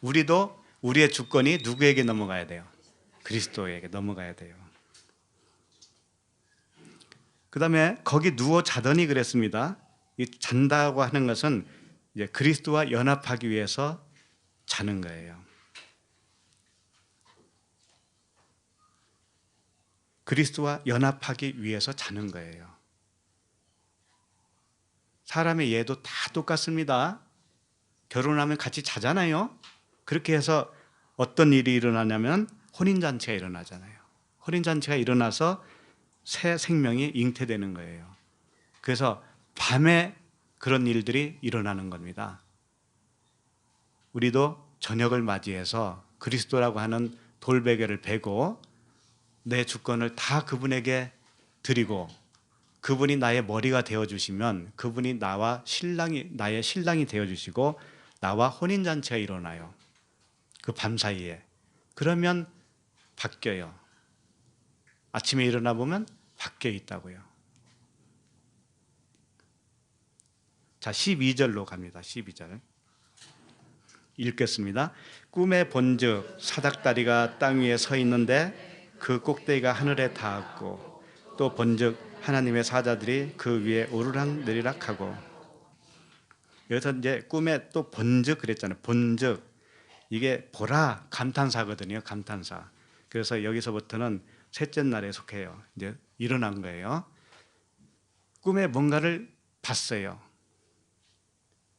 우리도 우리의 주권이 누구에게 넘어가야 돼요? 그리스도에게 넘어가야 돼요. 그 다음에 거기 누워 자더니 그랬습니다. 이 잔다고 하는 것은 이제 그리스도와 연합하기 위해서 자는 거예요. 그리스도와 연합하기 위해서 자는 거예요. 사람의 예도 다 똑같습니다. 결혼하면 같이 자잖아요. 그렇게 해서 어떤 일이 일어나냐면 혼인잔치가 일어나잖아요. 혼인잔치가 일어나서 새 생명이 잉태되는 거예요. 그래서 밤에 그런 일들이 일어나는 겁니다. 우리도 저녁을 맞이해서 그리스도라고 하는 돌베개를 베고 내 주권을 다 그분에게 드리고 그분이 나의 머리가 되어주시면 그분이 나의 신랑이 되어주시고 나와 혼인잔치가 일어나요. 그 밤 사이에. 그러면 바뀌어요. 아침에 일어나 보면 바뀌어 있다고요. 자, 12절로 갑니다. 12절. 읽겠습니다. 꿈에 본즉 사닥다리가 땅 위에 서 있는데 그 꼭대기가 하늘에 닿았고 또 본즉 하나님의 사자들이 그 위에 오르락 내리락 하고. 여기서 이제 꿈에 또 본즉 그랬잖아요. 본즉 이게 보라 감탄사거든요. 감탄사. 그래서 여기서부터는 셋째 날에 속해요. 이제 일어난 거예요. 꿈에 뭔가를 봤어요.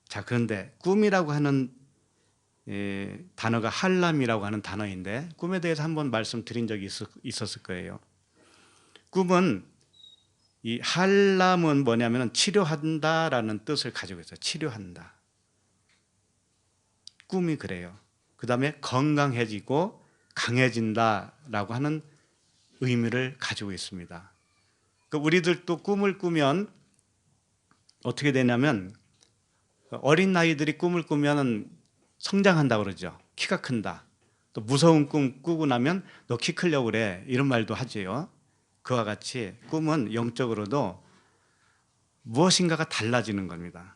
자, 그런데 꿈이라고 하는 단어가 할람이라고 하는 단어인데 꿈에 대해서 한번 말씀드린 적이 있었을 거예요. 꿈은 이 할람은 뭐냐면 치료한다라는 뜻을 가지고 있어요. 치료한다. 꿈이 그래요. 그 다음에 건강해지고 강해진다라고 하는 의미를 가지고 있습니다. 우리들도 꿈을 꾸면 어떻게 되냐면 어린 아이들이 꿈을 꾸면 성장한다고 그러죠. 키가 큰다. 또 무서운 꿈 꾸고 나면 너 키 크려고 그래. 이런 말도 하지요. 그와 같이 꿈은 영적으로도 무엇인가가 달라지는 겁니다.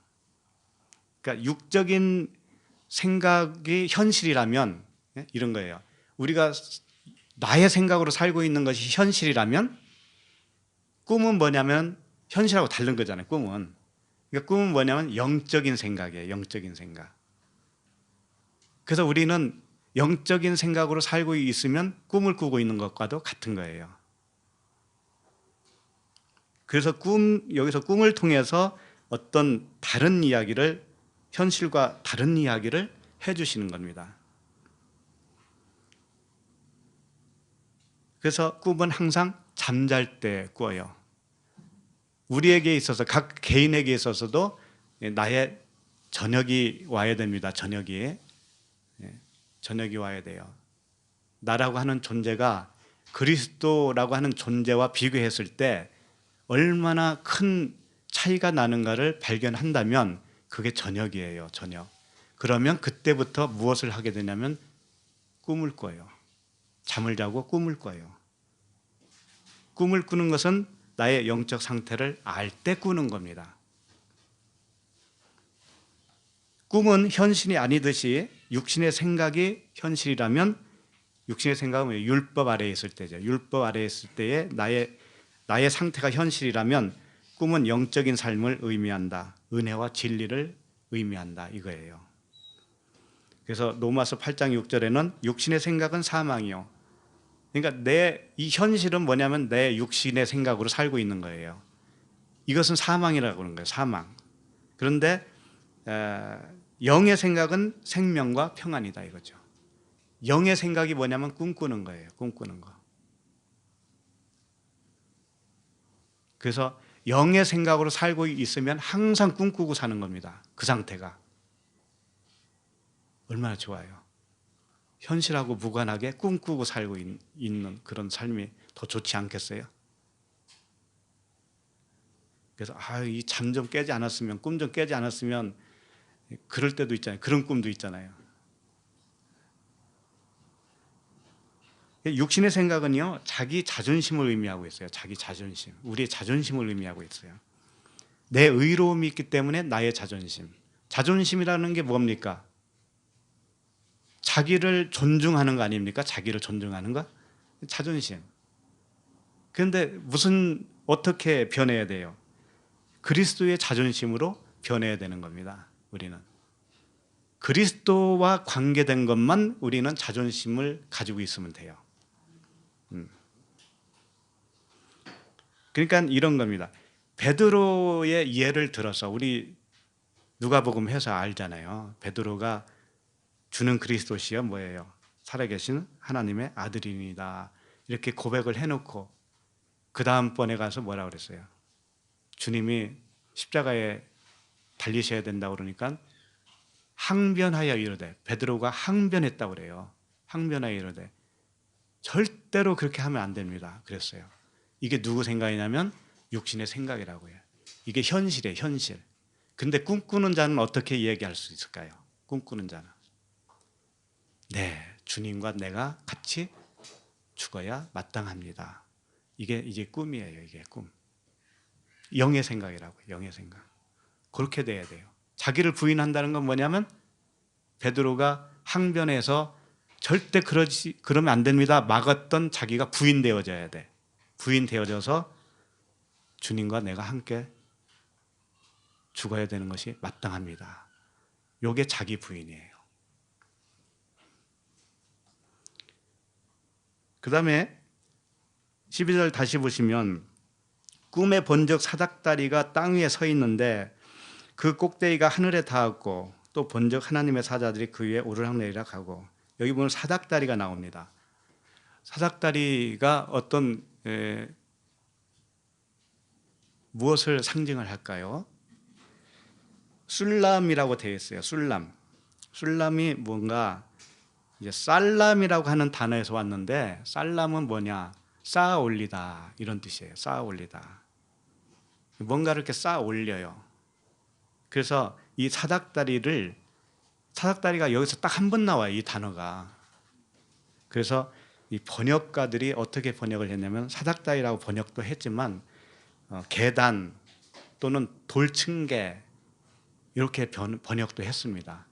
그러니까 육적인 생각이 현실이라면 이런 거예요. 우리가 나의 생각으로 살고 있는 것이 현실이라면 꿈은 뭐냐면 현실하고 다른 거잖아요. 꿈은. 그러니까 꿈은 뭐냐면 영적인 생각이에요. 영적인 생각. 그래서 우리는 영적인 생각으로 살고 있으면 꿈을 꾸고 있는 것과도 같은 거예요. 그래서 여기서 꿈을 통해서 어떤 다른 이야기를, 현실과 다른 이야기를 해주시는 겁니다. 그래서 꿈은 항상 잠잘 때 꿔요. 우리에게 있어서, 각 개인에게 있어서도 나의 저녁이 와야 됩니다. 저녁이 와야 돼요. 나라고 하는 존재가 그리스도라고 하는 존재와 비교했을 때 얼마나 큰 차이가 나는가를 발견한다면 그게 저녁이에요. 저녁. 그러면 그때부터 무엇을 하게 되냐면 꿈을 꿔요. 잠을 자고 꿈을 꿔요. 꿈을 꾸는 것은 나의 영적 상태를 알 때 꾸는 겁니다. 꿈은 현실이 아니듯이 육신의 생각이 현실이라면, 육신의 생각은 율법 아래에 있을 때죠. 율법 아래에 있을 때에 나의 상태가 현실이라면 꿈은 영적인 삶을 의미한다. 은혜와 진리를 의미한다. 이거예요. 그래서 로마서 8장 6절에는 육신의 생각은 사망이요. 그러니까 이 현실은 뭐냐면 내 육신의 생각으로 살고 있는 거예요. 이것은 사망이라고 하는 거예요. 사망. 그런데 영의 생각은 생명과 평안이다 이거죠. 영의 생각이 뭐냐면 꿈꾸는 거예요. 꿈꾸는 거. 그래서 영의 생각으로 살고 있으면 항상 꿈꾸고 사는 겁니다. 그 상태가. 얼마나 좋아요. 현실하고 무관하게 꿈꾸고 살고 있는 그런 삶이 더 좋지 않겠어요? 그래서 이 잠 좀 깨지 않았으면, 꿈 좀 깨지 않았으면, 그럴 때도 있잖아요. 그런 꿈도 있잖아요. 육신의 생각은요, 자기 자존심을 의미하고 있어요. 자기 자존심. 우리의 자존심을 의미하고 있어요. 내 의로움이 있기 때문에 나의 자존심. 자존심이라는 게 뭡니까? 자기를 존중하는 거 아닙니까? 자기를 존중하는 거? 자존심. 그런데 어떻게 변해야 돼요? 그리스도의 자존심으로 변해야 되는 겁니다. 우리는. 그리스도와 관계된 것만 우리는 자존심을 가지고 있으면 돼요. 그러니까 이런 겁니다. 베드로의 예를 들어서 우리 누가복음 해서 알잖아요. 베드로가 주는 그리스도시여 뭐예요? 살아계신 하나님의 아들입니다. 이렇게 고백을 해놓고 그 다음번에 가서 뭐라 그랬어요? 주님이 십자가에 달리셔야 된다고 그러니까 항변하여 이르되, 베드로가 항변했다고 그래요. 항변하여 이르되 절대로 그렇게 하면 안 됩니다. 그랬어요. 이게 누구 생각이냐면 육신의 생각이라고 해요. 이게 현실이에요. 현실. 근데 꿈꾸는 자는 어떻게 얘기할 수 있을까요? 꿈꾸는 자는 네, 주님과 내가 같이 죽어야 마땅합니다. 이게 이제 꿈이에요. 이게 꿈. 영의 생각이라고. 영의 생각. 그렇게 돼야 돼요. 자기를 부인한다는 건 뭐냐면 베드로가 항변해서 절대 그러면 안 됩니다. 막았던 자기가 부인되어져야 돼. 부인되어져서 주님과 내가 함께 죽어야 되는 것이 마땅합니다. 이게 자기 부인이에요. 그 다음에 12절 다시 보시면 꿈에 본 적 사닥다리가 땅 위에 서 있는데 그 꼭대기가 하늘에 닿았고 또 본 적 하나님의 사자들이 그 위에 오르락내리락 하고, 여기 보면 사닥다리가 나옵니다. 사닥다리가 어떤 무엇을 상징을 할까요? 술람이라고 되어 있어요. 술람이 뭔가 이제 살람이라고 하는 단어에서 왔는데, 살람은 뭐냐? 쌓아 올리다 이런 뜻이에요. 쌓아 올리다. 뭔가를 이렇게 쌓아 올려요. 그래서 이 사닥다리가 여기서 딱 한 번 나와요, 이 단어가. 그래서 이 번역가들이 어떻게 번역을 했냐면, 사닥다리라고 번역도 했지만 계단 또는 돌층계 이렇게 번역도 했습니다.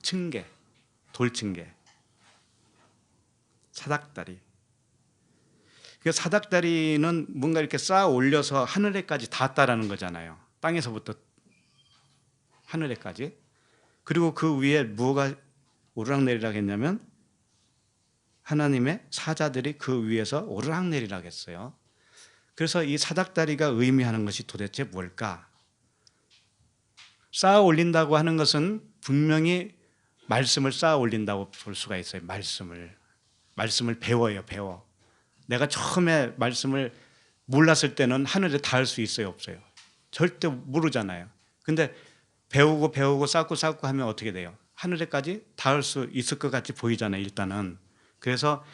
층계, 돌층계, 사닥다리. 그 사닥다리는 뭔가 이렇게 쌓아 올려서 하늘에까지 닿았다라는 거잖아요. 땅에서부터 하늘에까지. 그리고 그 위에 뭐가 오르락내리락 했냐면, 하나님의 사자들이 그 위에서 오르락내리락 했어요. 그래서 이 사닥다리가 의미하는 것이 도대체 뭘까? 쌓아 올린다고 하는 것은 분명히 말씀을 쌓아 올린다고 볼 수가 있어요. 말씀을 배워요. 배워. 내가 처음에 말씀을 몰랐을 때는 하늘에 닿을 수 있어요, 없어요? 절대 모르잖아요. 근데 배우고 쌓고 하면 어떻게 돼요? 하늘에까지 닿을 수 있을 것 같이 보이잖아요, 일단은. 그래서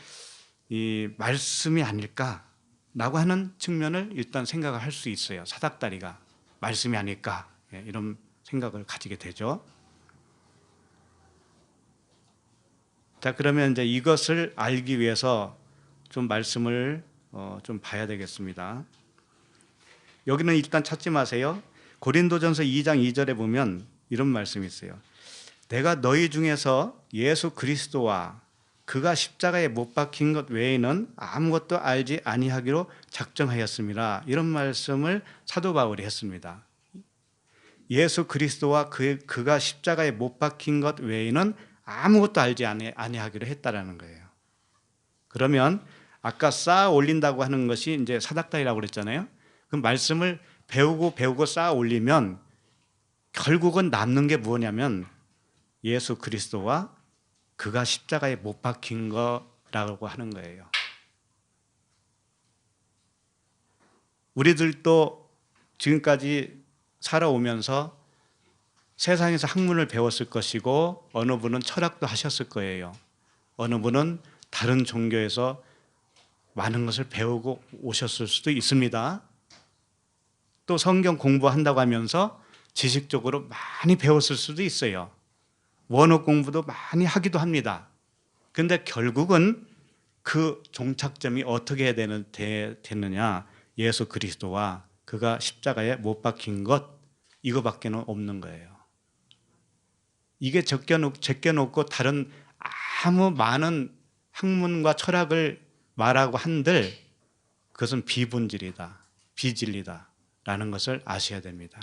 이 말씀이 아닐까라고 하는 측면을 일단 생각을 할 수 있어요. 사닥다리가 말씀이 아닐까, 이런 생각을 가지게 되죠. 자, 그러면 이제 이것을 알기 위해서 좀 말씀을 좀 봐야 되겠습니다. 여기는 일단 찾지 마세요. 고린도전서 2장 2절에 보면 이런 말씀이 있어요. 내가 너희 중에서 예수 그리스도와 그가 십자가에 못 박힌 것 외에는 아무것도 알지 아니하기로 작정하였습니다. 이런 말씀을 사도 바울이 했습니다. 예수 그리스도와 그가 십자가에 못 박힌 것 외에는 아무것도 알지 아니하기로 했다라는 거예요. 그러면 아까 쌓아 올린다고 하는 것이 이제 사닥다리라고 그랬잖아요. 그 말씀을 배우고 쌓아 올리면 결국은 남는 게 뭐냐면 예수 그리스도와 그가 십자가에 못 박힌 거라고 하는 거예요. 우리들도 지금까지 살아오면서 세상에서 학문을 배웠을 것이고, 어느 분은 철학도 하셨을 거예요. 어느 분은 다른 종교에서 많은 것을 배우고 오셨을 수도 있습니다. 또 성경 공부한다고 하면서 지식적으로 많이 배웠을 수도 있어요. 원어 공부도 많이 하기도 합니다. 그런데 결국은 그 종착점이 어떻게 되느냐? 예수 그리스도와 그가 십자가에 못 박힌 것, 이거밖에는 없는 거예요. 이게 제껴놓고 다른 아무 많은 학문과 철학을 말하고 한들 그것은 비본질이다, 비진리다라는 것을 아셔야 됩니다.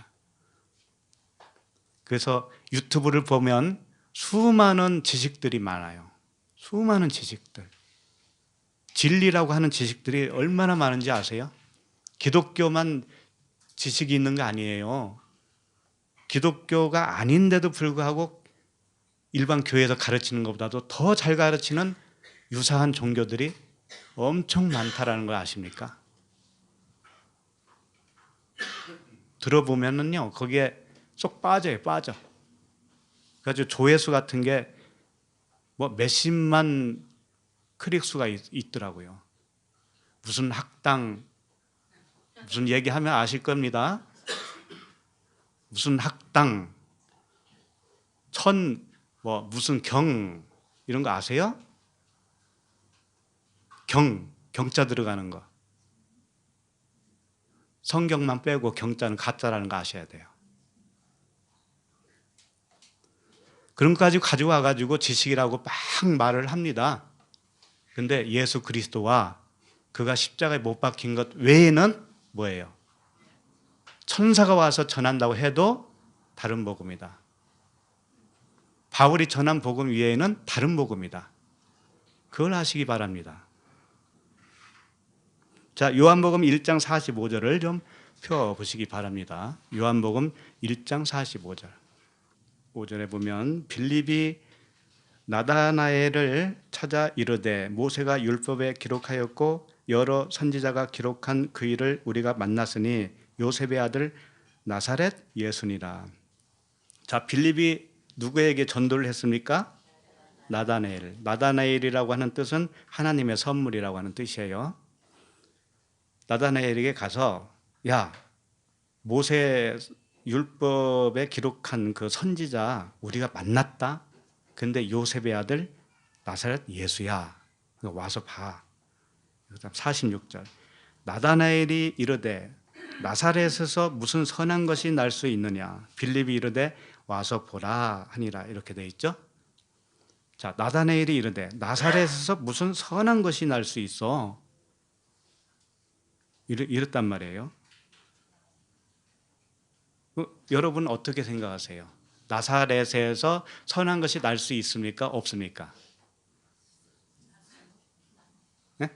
그래서 유튜브를 보면 수많은 지식들이 많아요. 수많은 지식들. 진리라고 하는 지식들이 얼마나 많은지 아세요? 기독교만 지식이 있는 거 아니에요. 기독교가 아닌데도 불구하고 일반 교회에서 가르치는 것보다도 더 잘 가르치는 유사한 종교들이 엄청 많다라는 걸 아십니까? 들어보면은요, 거기에 쏙 빠져요. 그래가지고 조회수 같은 게 뭐 몇십만 클릭수가 있더라고요. 무슨 학당, 무슨 얘기하면 아실 겁니다. 무슨 학당, 무슨 경, 이런 거 아세요? 경자 들어가는 거. 성경만 빼고 경자는 가짜라는 거 아셔야 돼요. 그런 것까지 가져와가지고 지식이라고 막 말을 합니다. 근데 예수 그리스도와 그가 십자가에 못 박힌 것 외에는 뭐예요? 천사가 와서 전한다고 해도 다른 복음이다. 바울이 전한 복음 외에는 다른 복음이다. 그걸 아시기 바랍니다. 자, 요한복음 1장 45절을 좀 펴보시기 바랍니다. 요한복음 1장 45절. 5절에 보면 빌립이 나다나엘을 찾아 이르되 모세가 율법에 기록하였고 여러 선지자가 기록한 그 일을 우리가 만났으니 요셉의 아들 나사렛 예수니라. 자, 빌립이 누구에게 전도를 했습니까? 나다나엘. 나다나엘이라고 하는 뜻은 하나님의 선물이라고 하는 뜻이에요. 나다나엘에게 가서 야, 모세 율법에 기록한 그 선지자 우리가 만났다. 근데 요셉의 아들 나사렛 예수야. 와서 봐. 46절. 나다나엘이 이르되 나사렛에서 무슨 선한 것이 날 수 있느냐. 빌립이 이르되 와서 보라 하니라. 이렇게 돼 있죠. 자, 나다나엘이 이르되 나사렛에서 무슨 선한 것이 날 수 있어. 이랬단 말이에요. 여러분 어떻게 생각하세요? 나사렛에서 선한 것이 날 수 있습니까? 없습니까? 네?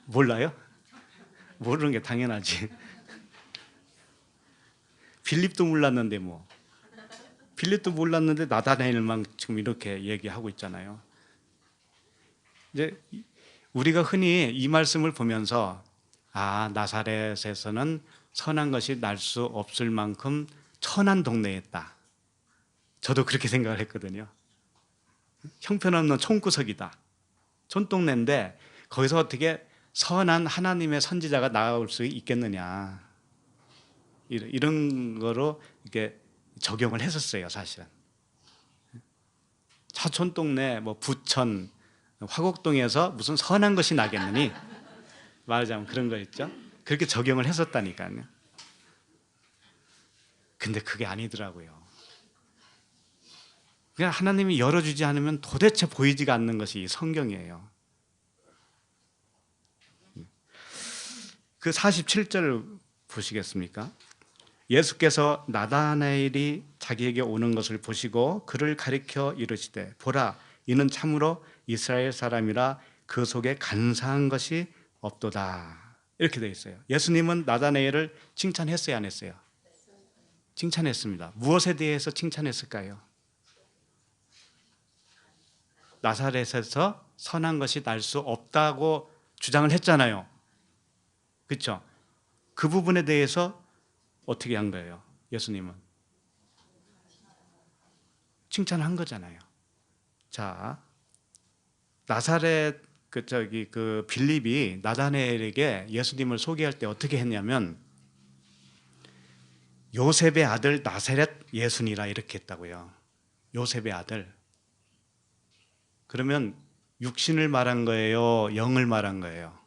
몰라요? 모르는 게 당연하지. 빌립도 몰랐는데 뭐. 빌립도 몰랐는데 나다나엘만 지금 이렇게 얘기하고 있잖아요. 이제 우리가 흔히 이 말씀을 보면서 나사렛에서는 선한 것이 날 수 없을 만큼 천한 동네였다. 저도 그렇게 생각을 했거든요. 형편없는 촌구석이다. 촌동네인데 거기서 어떻게 선한 하나님의 선지자가 나올 수 있겠느냐. 이런 거로 이렇게 적용을 했었어요, 사실은. 차촌동네, 뭐 부천, 화곡동에서 무슨 선한 것이 나겠느니 말하자면 그런 거였죠. 그렇게 적용을 했었다니까요. 근데 그게 아니더라고요. 그냥 하나님이 열어주지 않으면 도대체 보이지가 않는 것이 이 성경이에요. 그 47절 보시겠습니까? 예수께서 나다나엘이 자기에게 오는 것을 보시고 그를 가리켜 이르시되 보라, 이는 참으로 이스라엘 사람이라 그 속에 간사한 것이 없도다. 이렇게 되어 있어요. 예수님은 나다나엘을 칭찬했어요, 안 했어요? 칭찬했습니다. 무엇에 대해서 칭찬했을까요? 나사렛에서 선한 것이 날 수 없다고 주장을 했잖아요. 그렇죠? 그 부분에 대해서 어떻게 한 거예요? 예수님은 칭찬한 거잖아요. 자, 나사렛 그 빌립이 나다나엘에게 예수님을 소개할 때 어떻게 했냐면 요셉의 아들 나사렛 예수니라 이렇게 했다고요. 요셉의 아들. 그러면 육신을 말한 거예요? 영을 말한 거예요?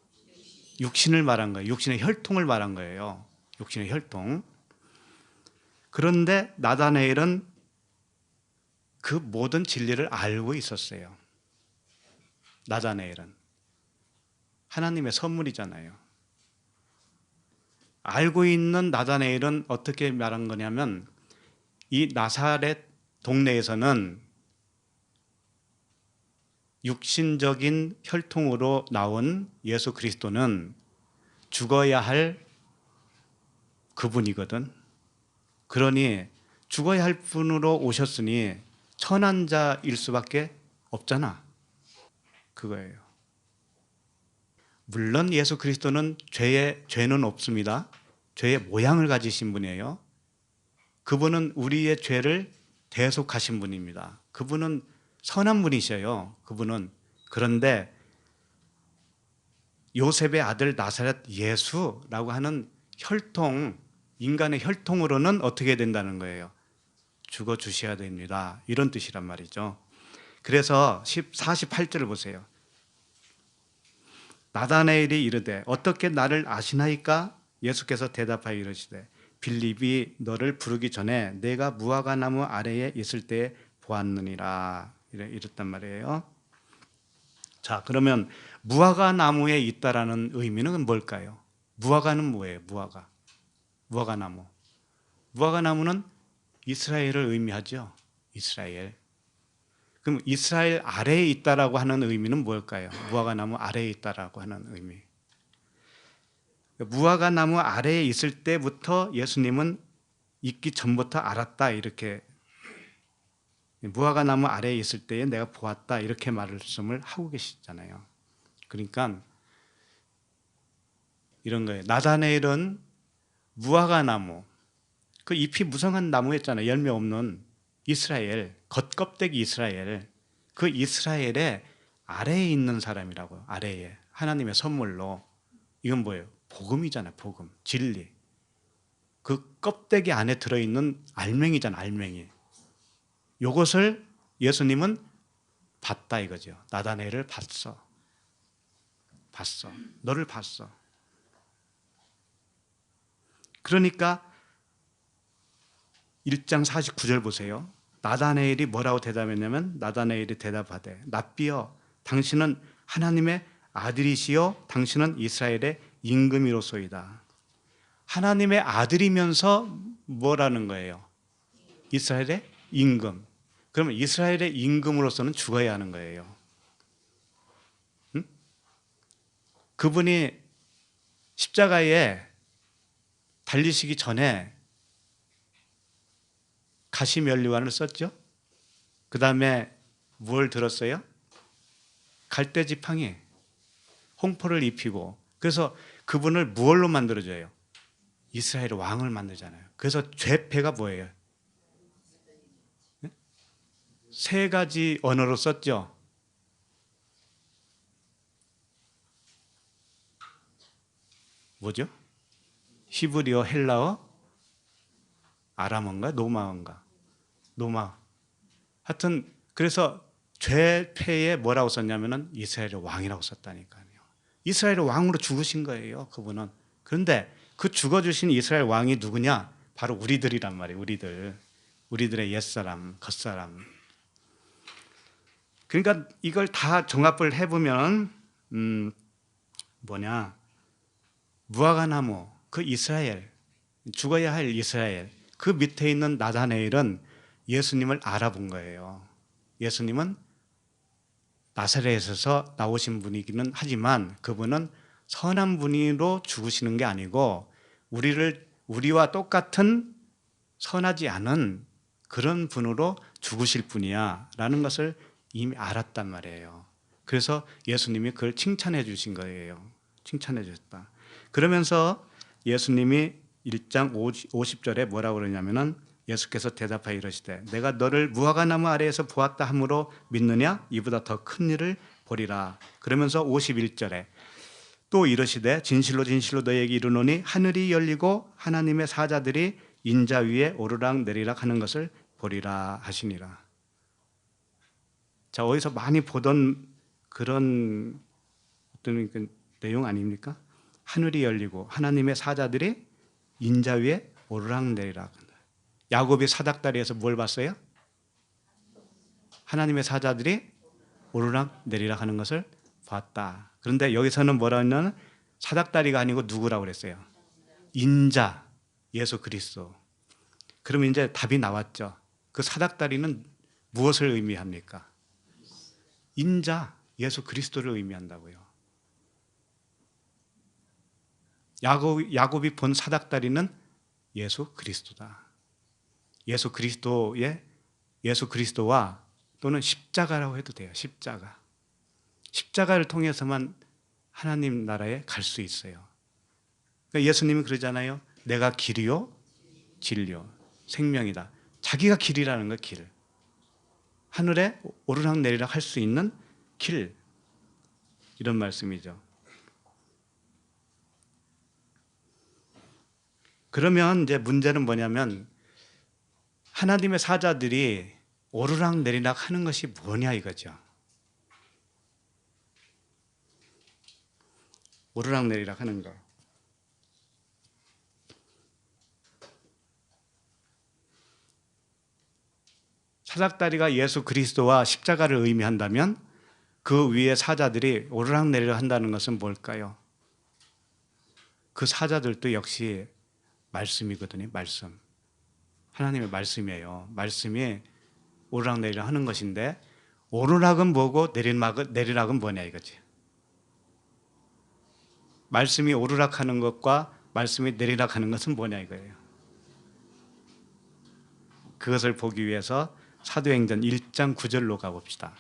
육신을 말한 거예요. 육신의 혈통을 말한 거예요. 육신의 혈통. 그런데 나다나엘은 그 모든 진리를 알고 있었어요. 나다나엘은 하나님의 선물이잖아요. 알고 있는 나다나엘은 어떻게 말한 거냐면 이 나사렛 동네에서는 육신적인 혈통으로 나온 예수 그리스도는 죽어야 할 그분이거든. 그러니 죽어야 할 분으로 오셨으니 천한 자일 수밖에 없잖아. 그거예요. 물론 예수 그리스도는 죄는 없습니다. 죄의 모양을 가지신 분이에요. 그분은 우리의 죄를 대속하신 분입니다. 그분은 선한 분이셔요. 그분은. 그런데 요셉의 아들 나사렛 예수라고 하는 혈통, 인간의 혈통으로는 어떻게 된다는 거예요? 죽어 주셔야 됩니다. 이런 뜻이란 말이죠. 그래서 48절을 보세요. 나다나엘이 이르되 어떻게 나를 아시나이까? 예수께서 대답하여 이르시되 빌립이 너를 부르기 전에 내가 무화과 나무 아래에 있을 때 보았느니라. 이랬단 말이에요. 자, 그러면 무화과 나무에 있다라는 의미는 뭘까요? 무화과는 뭐예요? 무화과 나무. 무화과 나무는 이스라엘을 의미하죠. 이스라엘. 그럼 이스라엘 아래에 있다라고 하는 의미는 뭘까요? 무화과 나무 아래에 있다라고 하는 의미. 무화과 나무 아래에 있을 때부터 예수님은 있기 전부터 알았다 이렇게, 무화과 나무 아래에 있을 때에 내가 보았다 이렇게 말씀을 하고 계시잖아요. 그러니까 이런 거예요. 나다나엘은 무화과 나무, 그 잎이 무성한 나무였잖아요. 열매 없는 이스라엘. 겉껍데기 이스라엘, 그 이스라엘의 아래에 있는 사람이라고요. 아래에. 하나님의 선물로. 이건 뭐예요? 복음이잖아요. 복음, 진리. 그 껍데기 안에 들어있는 알맹이잖아. 알맹이. 이것을 예수님은 봤다 이거죠. 나다나엘을 봤어. 너를 봤어. 그러니까 1장 49절 보세요. 나다나엘이 뭐라고 대답했냐면, 나다나엘이 대답하되 랍비여, 당신은 하나님의 아들이시요 당신은 이스라엘의 임금이로소이다. 하나님의 아들이면서 뭐라는 거예요? 이스라엘의 임금. 그러면 이스라엘의 임금으로서는 죽어야 하는 거예요. 응? 그분이 십자가에 달리시기 전에 가시면류관을 썼죠. 그 다음에 뭘 들었어요? 갈대지팡이, 홍포를 입히고. 그래서 그분을 무엇로 만들어줘요? 이스라엘의 왕을 만들잖아요. 그래서 죄패가 뭐예요? 세 가지 언어로 썼죠. 뭐죠? 히브리어, 헬라어, 아람어인가? 노마어인가? 노마. 하여튼 그래서 죄패에 뭐라고 썼냐면은 이스라엘의 왕이라고 썼다니까요. 이스라엘의 왕으로 죽으신 거예요, 그분은. 그런데 그 죽어주신 이스라엘 왕이 누구냐? 바로 우리들이란 말이에요. 우리들의 옛사람, 겉사람. 그러니까 이걸 다 종합을 해보면 무화과나무, 그 이스라엘, 죽어야 할 이스라엘, 그 밑에 있는 나다나엘은 예수님을 알아본 거예요. 예수님은 나사렛에서 나오신 분이기는 하지만 그분은 선한 분으로 죽으시는 게 아니고 우리와 똑같은 선하지 않은 그런 분으로 죽으실 분이야 라는 것을 이미 알았단 말이에요. 그래서 예수님이 그걸 칭찬해 주신 거예요. 칭찬해 주셨다. 그러면서 예수님이 1장 50절에 뭐라고 그러냐면은, 예수께서 대답하여 이르시되 내가 너를 무화과나무 아래에서 보았다 함으로 믿느냐? 이보다 더 큰 일을 보리라. 그러면서 51절에 또 이르시되 진실로 진실로 너희에게 이르노니 하늘이 열리고 하나님의 사자들이 인자 위에 오르락 내리락 하는 것을 보리라 하시니라. 자, 어디서 많이 보던 그런 어떤 그 내용 아닙니까? 하늘이 열리고 하나님의 사자들이 인자 위에 오르락 내리락. 야곱이 사닥다리에서 뭘 봤어요? 하나님의 사자들이 오르락 내리락 하는 것을 봤다. 그런데 여기서는 뭐라 했냐면 사닥다리가 아니고 누구라고 그랬어요? 인자, 예수 그리스도. 그러면 이제 답이 나왔죠. 그 사닥다리는 무엇을 의미합니까? 인자, 예수 그리스도를 의미한다고요. 야곱이 본 사닥다리는 예수 그리스도다. 예수 그리스도와 또는 십자가라고 해도 돼요. 십자가를 통해서만 하나님 나라에 갈 수 있어요. 그러니까 예수님이 그러잖아요. 내가 길이요 진리요 생명이다. 자기가 길이라는 거, 길. 하늘에 오르락 내리락 할 수 있는 길, 이런 말씀이죠. 그러면 이제 문제는 뭐냐면 하나님의 사자들이 오르락 내리락 하는 것이 뭐냐 이거죠. 오르락 내리락 하는 거. 사닥다리가 예수 그리스도와 십자가를 의미한다면 그 위에 사자들이 오르락 내리락 한다는 것은 뭘까요? 그 사자들도 역시 말씀이거든요. 말씀. 하나님의 말씀이에요. 말씀이 오르락 내리락 하는 것인데, 오르락은 뭐고 내리락은 뭐냐 이거지. 말씀이 오르락 하는 것과 말씀이 내리락 하는 것은 뭐냐 이거예요. 그것을 보기 위해서 사도행전 1장 9절로 가봅시다.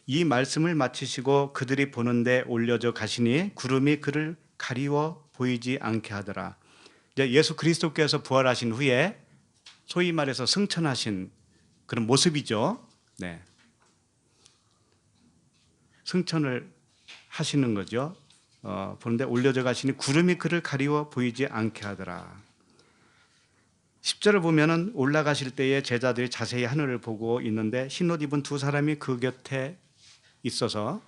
이 말씀을 마치시고 그들이 보는데 올려져 가시니 구름이 그를 가리워 보이지 않게 하더라. 이제 예수 그리스도께서 부활하신 후에 소위 말해서 승천하신 그런 모습이죠. 네. 승천을 하시는 거죠. 보는데 올려져 가시니 구름이 그를 가리워 보이지 않게 하더라. 10절을 보면은 올라가실 때에 제자들이 자세히 하늘을 보고 있는데 흰옷 입은 두 사람이 그 곁에 있어서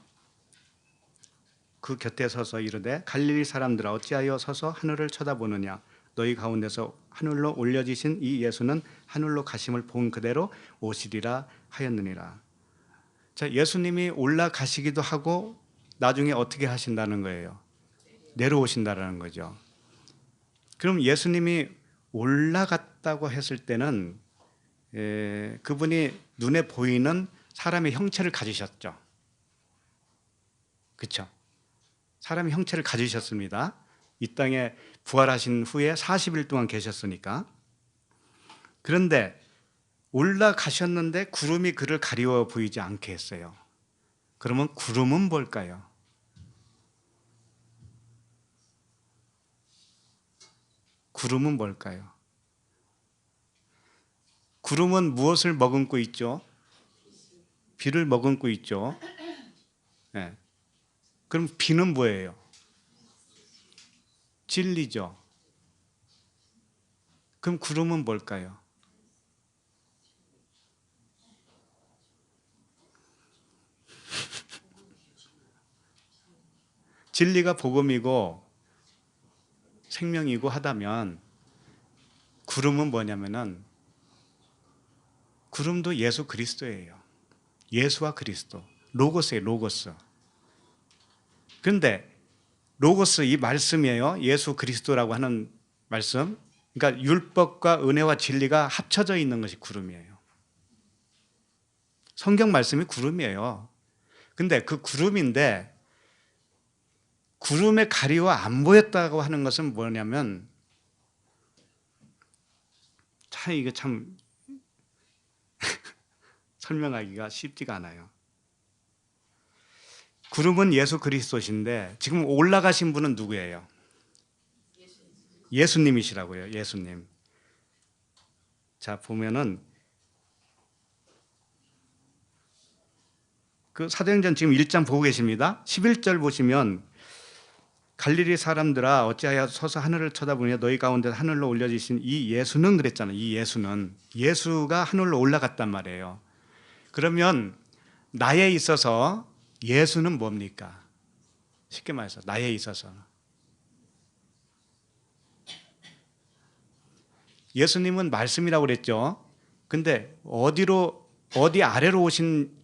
그 곁에 서서 이르되 갈릴리 사람들아 어찌하여 서서 하늘을 쳐다보느냐 너희 가운데서 하늘로 올려지신 이 예수는 하늘로 가심을 본 그대로 오시리라 하였느니라. 자, 예수님이 올라가시기도 하고 나중에 어떻게 하신다는 거예요? 내려오신다라는 거죠. 그럼 예수님이 올라갔다고 했을 때는 그분이 눈에 보이는 사람의 형체를 가지셨죠. 그렇죠? 사람의 형체를 가지셨습니다. 이 땅에 부활하신 후에 40일 동안 계셨으니까. 그런데 올라가셨는데 구름이 그를 가리워 보이지 않게 했어요. 그러면 구름은 뭘까요? 구름은 뭘까요? 구름은 무엇을 머금고 있죠? 비를 머금고 있죠. 네. 그럼 비는 뭐예요? 진리죠. 그럼 구름은 뭘까요? 진리가 복음이고 생명이고 하다면 구름은 뭐냐면은 구름도 예수 그리스도예요. 예수와 그리스도. 로고스예요, 로고스. 그런데 로고스 이 말씀이에요. 예수 그리스도라고 하는 말씀. 그러니까 율법과 은혜와 진리가 합쳐져 있는 것이 구름이에요. 성경 말씀이 구름이에요. 근데 그 구름인데 구름에 가리워 안 보였다고 하는 것은 뭐냐면 참 이게 참 설명하기가 쉽지가 않아요. 구름은 예수 그리스도신데 지금 올라가신 분은 누구예요? 예수님이시라고요. 예수님. 자, 보면은 그 사도행전 지금 1장 보고 계십니다. 11절 보시면 갈릴리 사람들아 어찌하여 서서 하늘을 쳐다보냐 너희 가운데 하늘로 올려지신 이 예수는 그랬잖아요. 이 예수는 예수가 하늘로 올라갔단 말이에요. 그러면 나에 있어서 예수는 뭡니까? 쉽게 말해서 나에 있어서 예수님은 말씀이라고 그랬죠. 근데 어디 아래로 오신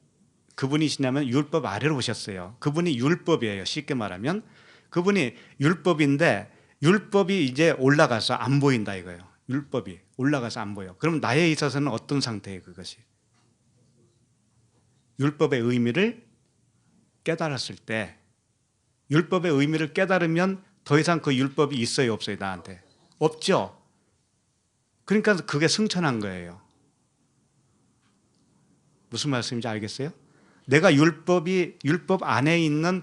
그분이시냐면 율법 아래로 오셨어요. 그분이 율법이에요. 쉽게 말하면 그분이 율법인데 율법이 이제 올라가서 안 보인다 이거예요. 율법이 올라가서 안 보여. 그럼 나에 있어서는 어떤 상태예요? 그것이 율법의 의미를 깨달았을 때 율법의 의미를 깨달으면 더 이상 그 율법이 있어요? 없어요? 나한테? 없죠. 그러니까 그게 승천한 거예요. 무슨 말씀인지 알겠어요? 내가 율법 안에 있는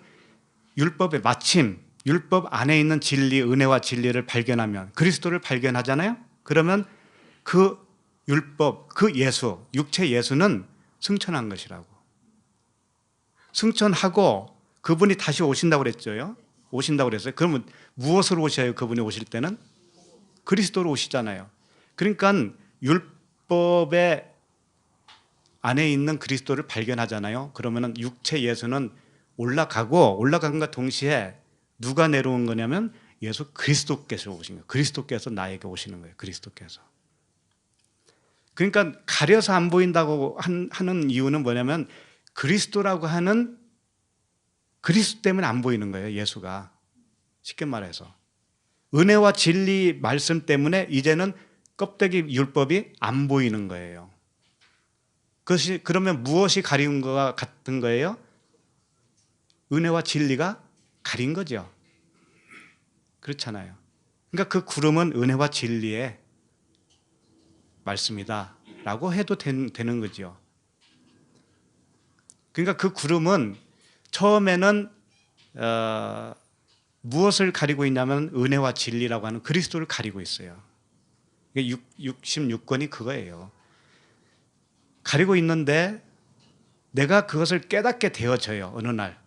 율법의 마침 율법 안에 있는 진리, 은혜와 진리를 발견하면 그리스도를 발견하잖아요. 그러면 그 율법, 그 예수, 육체 예수는 승천한 것이라고. 승천하고 그분이 다시 오신다고 그랬죠. 오신다고 그랬어요. 그러면 무엇으로 오셔요? 그분이 오실 때는 그리스도로 오시잖아요. 그러니까 율법의 안에 있는 그리스도를 발견하잖아요. 그러면 육체 예수는 올라간과 동시에 누가 내려온 거냐면 예수 그리스도께서 오신 거예요. 그리스도께서 나에게 오시는 거예요. 그리스도께서. 그러니까 가려서 안 보인다고 하는 이유는 뭐냐면 그리스도라고 하는 그리스도 때문에 안 보이는 거예요. 예수가. 쉽게 말해서. 은혜와 진리 말씀 때문에 이제는 껍데기 율법이 안 보이는 거예요. 그것이 그러면 무엇이 가린 것과 같은 거예요? 은혜와 진리가 가린 거죠. 그렇잖아요. 그러니까 그 구름은 은혜와 진리의 말씀이다 라고 해도 되는 거죠. 그러니까 그 구름은 처음에는 무엇을 가리고 있냐면 은혜와 진리라고 하는 그리스도를 가리고 있어요. 66권이 그거예요. 가리고 있는데 내가 그것을 깨닫게 되어져요. 어느 날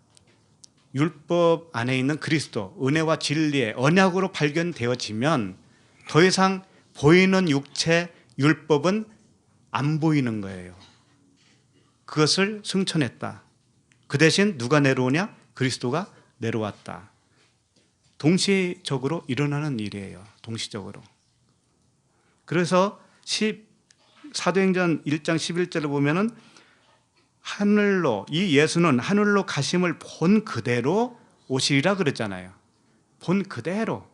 율법 안에 있는 그리스도, 은혜와 진리의 언약으로 발견되어지면 더 이상 보이는 육체 율법은 안 보이는 거예요. 그것을 승천했다. 그 대신 누가 내려오냐? 그리스도가 내려왔다. 동시적으로 일어나는 일이에요. 동시적으로. 그래서 사도행전 1장 11절을 보면은 하늘로, 이 예수는 하늘로 가심을 본 그대로 오시리라 그랬잖아요. 본 그대로.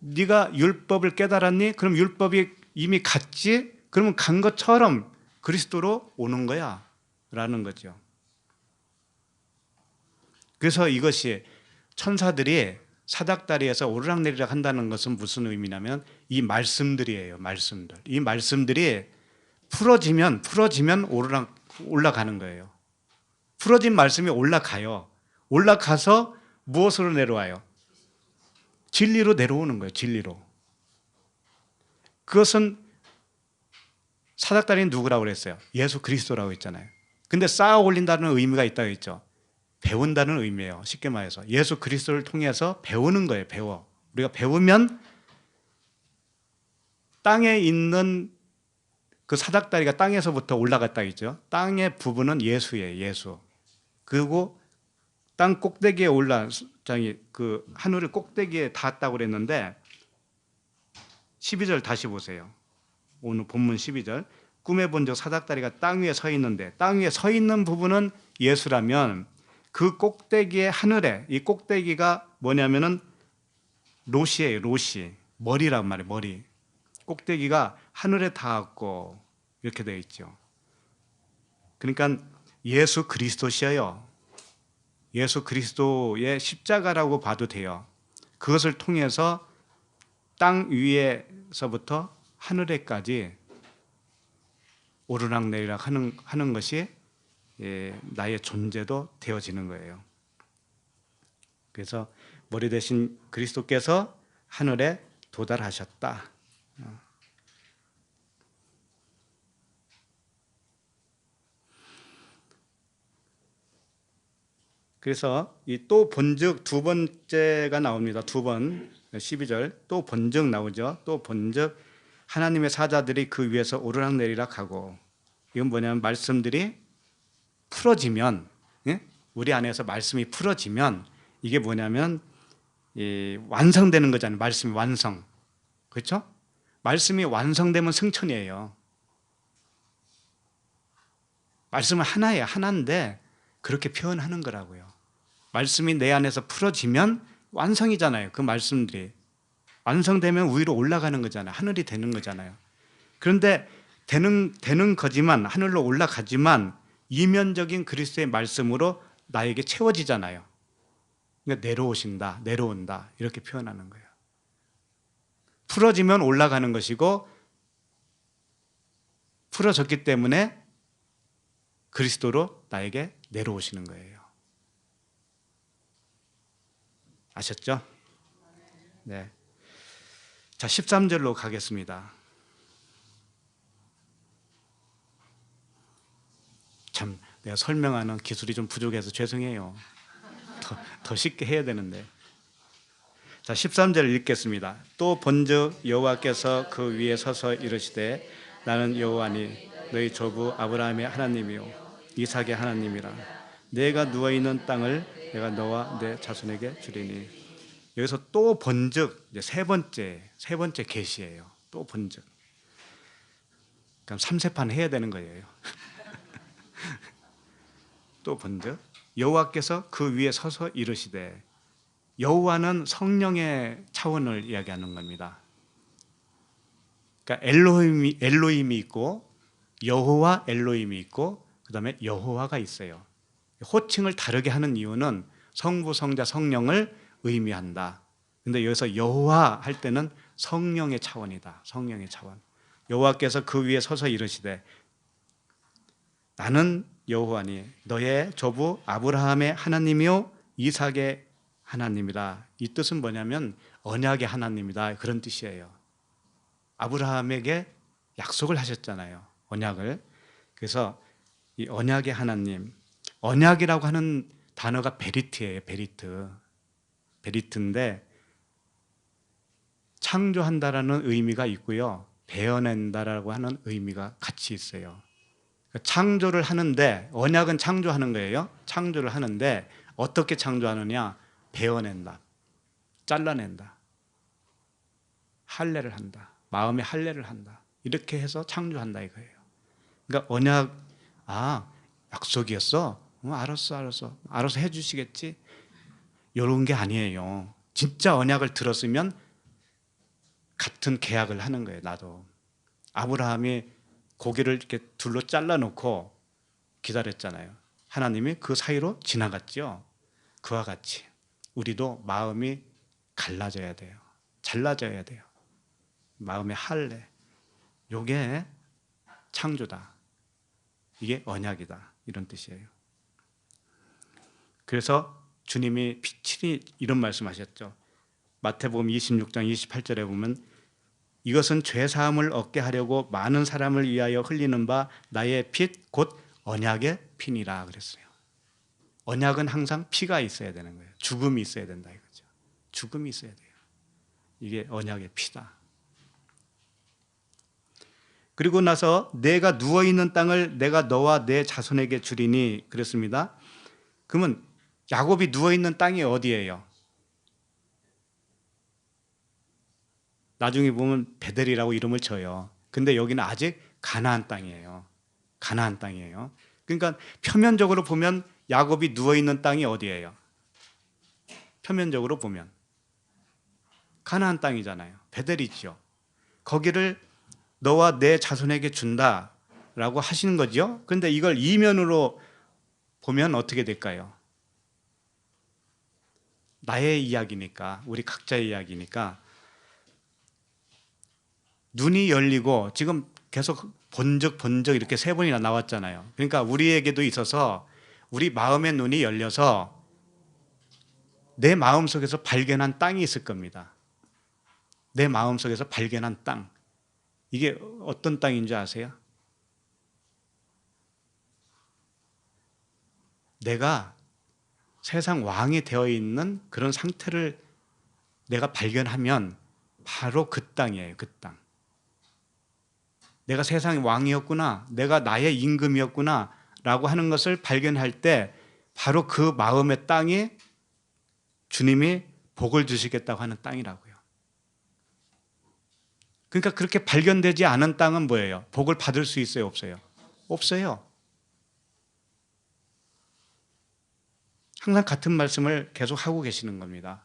네가 율법을 깨달았니? 그럼 율법이 이미 갔지? 그러면 간 것처럼 그리스도로 오는 거야 라는 거죠. 그래서 이것이 천사들이 사닥다리에서 오르락내리락 한다는 것은 무슨 의미냐면 이 말씀들이에요. 말씀들. 이 말씀들이 풀어지면 올라가는 거예요. 풀어진 말씀이 올라가요. 올라가서 무엇으로 내려와요? 진리로 내려오는 거예요. 진리로. 그것은 사닥다리는 누구라고 그랬어요? 예수 그리스도라고 했잖아요. 근데 쌓아 올린다는 의미가 있다고 했죠. 배운다는 의미예요. 쉽게 말해서 예수 그리스도를 통해서 배우는 거예요. 배워. 우리가 배우면 땅에 있는 그 사닥다리가 땅에서부터 올라갔다 했죠. 땅의 부분은 예수예요. 예수. 그리고 땅 꼭대기에 그 하늘의 꼭대기에 닿았다고 그랬는데 12절 다시 보세요. 오늘 본문 12절. 꿈에 본 적 사닥다리가 땅 위에 서 있는데, 땅 위에 서 있는 부분은 예수라면 그 꼭대기의 하늘에, 이 꼭대기가 뭐냐면은 롯이에요. 롯이. 머리란 말이에요. 머리. 꼭대기가 하늘에 닿았고 이렇게 되어 있죠. 그러니까 예수 그리스도시여요. 예수 그리스도의 십자가라고 봐도 돼요. 그것을 통해서 땅 위에서부터 하늘에까지 오르락내리락 하는 것이 나의 존재도 되어지는 거예요. 그래서 머리 대신 그리스도께서 하늘에 도달하셨다. 그래서 이 또 본즉 두 번째가 나옵니다. 두 번 12절 또 본즉 나오죠. 또 본즉 하나님의 사자들이 그 위에서 오르락내리락 하고, 이건 뭐냐면 말씀들이 풀어지면, 우리 안에서 말씀이 풀어지면 이게 뭐냐면 완성되는 거잖아요. 말씀이 완성. 그렇죠? 말씀이 완성되면 승천이에요. 말씀은 하나예요. 하나인데 그렇게 표현하는 거라고요. 말씀이 내 안에서 풀어지면 완성이잖아요. 그 말씀들이 완성되면 위로 올라가는 거잖아요. 하늘이 되는 거잖아요. 그런데 되는 거지만, 하늘로 올라가지만 이면적인 그리스도의 말씀으로 나에게 채워지잖아요. 그러니까 내려온다 이렇게 표현하는 거예요. 풀어지면 올라가는 것이고, 풀어졌기 때문에 그리스도로 나에게 내려오시는 거예요. 아셨죠? 네. 자, 13절로 가겠습니다. 참, 내가 설명하는 기술이 좀 부족해서 죄송해요. 더 쉽게 해야 되는데. 자, 13절 읽겠습니다. 또 본즉 여호와께서 그 위에 서서 이르시되 나는 여호와니 너희 조부 아브라함의 하나님이요 이삭의 하나님이라. 내가 누워있는 땅을 내가 너와 내 자손에게 주리니. 여기서 또 본즉, 이제 세 번째 계시예요. 또 본즉. 그럼 3세판 해야 되는 거예요. 또 본즉 여호와께서 그 위에 서서 이르시되, 여호와는 성령의 차원을 이야기하는 겁니다. 그러니까 엘로힘이 있고 여호와 엘로힘이 있고 그다음에 여호와가 있어요. 호칭을 다르게 하는 이유는 성부, 성자, 성령을 의미한다. 근데 여기서 여호와 할 때는 성령의 차원이다. 성령의 차원. 여호와께서 그 위에 서서 이르시되 나는 여호와니 너의 조부 아브라함의 하나님이요 이삭의 하나님이다. 이 뜻은 뭐냐면 언약의 하나님이다. 그런 뜻이에요. 아브라함에게 약속을 하셨잖아요. 언약을. 그래서 이 언약의 하나님, 언약이라고 하는 단어가 베리트예요. 베리트인데 창조한다라는 의미가 있고요, 베어낸다라고 하는 의미가 같이 있어요. 창조를 하는데, 언약은 창조하는 거예요. 창조를 하는데 어떻게 창조하느냐? 베어낸다, 잘라낸다, 할례를 한다, 마음의 할례를 한다, 이렇게 해서 창조한다 이거예요. 그러니까 언약, 약속이었어? 알았어 해주시겠지? 이런 게 아니에요. 진짜 언약을 들었으면 같은 계약을 하는 거예요. 나도 아브라함이 고기를 이렇게 둘로 잘라놓고 기다렸잖아요. 하나님이 그 사이로 지나갔죠. 그와 같이 우리도 마음이 갈라져야 돼요. 잘라져야 돼요. 마음의 할례, 이게 창조다, 이게 언약이다, 이런 뜻이에요. 그래서 주님이 비친히 이런 말씀하셨죠. 마태복음 26장 28절에 보면 이것은 죄사함을 얻게 하려고 많은 사람을 위하여 흘리는 바 나의 핏 곧 언약의 피니라 그랬어요. 언약은 항상 피가 있어야 되는 거예요. 죽음이 있어야 된다 이거죠. 죽음이 있어야 돼요. 이게 언약의 피다. 그리고 나서 내가 누워있는 땅을 내가 너와 내 자손에게 주리니 그랬습니다. 그러면 야곱이 누워있는 땅이 어디예요? 나중에 보면 베델이라고 이름을 쳐요. 근데 여기는 아직 가나안 땅이에요. 가나안 땅이에요. 그러니까 표면적으로 보면 야곱이 누워있는 땅이 어디예요? 표면적으로 보면 가나안 땅이잖아요. 베델이죠. 거기를 너와 내 자손에게 준다라고 하시는 거죠. 그런데 이걸 이면으로 보면 어떻게 될까요? 나의 이야기니까, 우리 각자의 이야기니까 눈이 열리고, 지금 계속 본적 이렇게 3번이나 나왔잖아요. 그러니까 우리에게도 있어서 우리 마음의 눈이 열려서 내 마음속에서 발견한 땅이 있을 겁니다. 내 마음속에서 발견한 땅, 이게 어떤 땅인지 아세요? 내가 세상 왕이 되어 있는 그런 상태를 내가 발견하면 바로 그 땅이에요. 그 땅. 내가 세상의 왕이었구나, 내가 나의 임금이었구나 라고 하는 것을 발견할 때 바로 그 마음의 땅이 주님이 복을 주시겠다고 하는 땅이라고요. 그러니까 그렇게 발견되지 않은 땅은 뭐예요? 복을 받을 수 있어요? 없어요? 없어요. 항상 같은 말씀을 계속 하고 계시는 겁니다.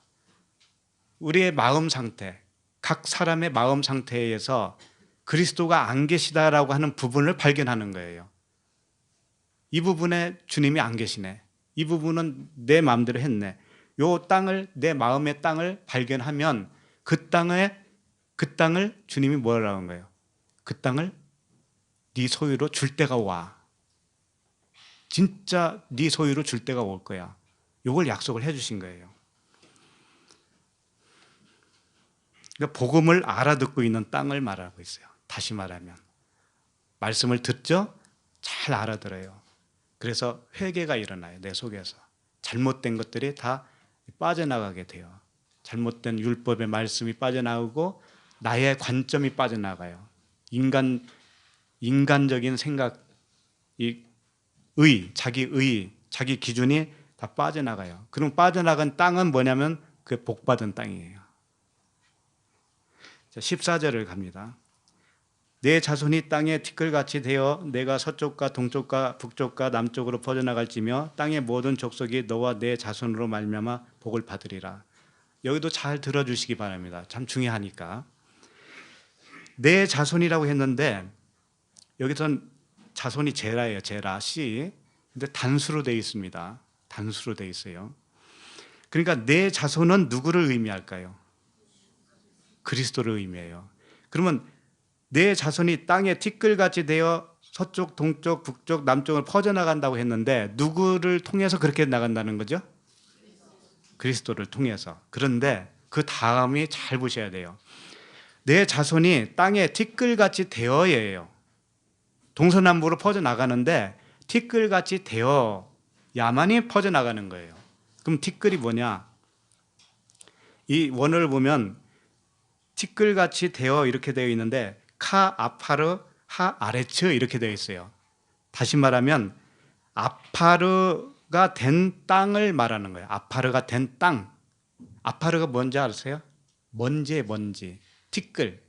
우리의 마음 상태, 각 사람의 마음 상태에서 그리스도가 안 계시다라고 하는 부분을 발견하는 거예요. 이 부분에 주님이 안 계시네, 이 부분은 내 마음대로 했네, 요 땅을, 내 마음의 땅을 발견하면 그 땅을 주님이 뭐라고 한 거예요? 그 땅을 네 소유로 줄 때가 와. 진짜 네 소유로 줄 때가 올 거야. 이걸 약속을 해 주신 거예요. 그러니까 복음을 알아듣고 있는 땅을 말하고 있어요. 다시 말하면 말씀을 듣죠? 잘 알아들어요. 그래서 회개가 일어나요. 내 속에서 잘못된 것들이 다 빠져나가게 돼요. 잘못된 율법의 말씀이 빠져나오고 나의 관점이 빠져나가요. 인간적인 생각, 자기 기준이 다 빠져나가요. 그럼 빠져나간 땅은 뭐냐면 그 복받은 땅이에요. 자, 14절을 갑니다. 내 자손이 땅에 티끌같이 되어 내가 서쪽과 동쪽과 북쪽과 남쪽으로 퍼져나갈지며 땅의 모든 족속이 너와 내 자손으로 말미암아 복을 받으리라. 여기도 잘 들어주시기 바랍니다. 참 중요하니까. 내 자손이라고 했는데 여기선 자손이 제라예요. 제라, 씨. 근데 단수로 되어 있습니다. 단수로 되어 있어요. 그러니까 내 자손은 누구를 의미할까요? 그리스도를 의미해요. 그러면 내 자손이 땅에 티끌같이 되어 서쪽, 동쪽, 북쪽, 남쪽을 퍼져나간다고 했는데 누구를 통해서 그렇게 나간다는 거죠? 그리스도를 통해서. 그런데 그 다음이 잘 보셔야 돼요. 내 자손이 땅에 티끌같이 되어예요. 동서남북으로 퍼져나가는데 티끌같이 되어야만이 퍼져나가는 거예요. 그럼 티끌이 뭐냐? 이 원어를 보면 티끌같이 되어 이렇게 되어 있는데 카 아파르 하 아레츠 이렇게 되어 있어요. 다시 말하면 아파르가 된 땅을 말하는 거예요. 아파르가 된 땅. 아파르가 뭔지 아세요? 먼지예요, 먼지. 티끌.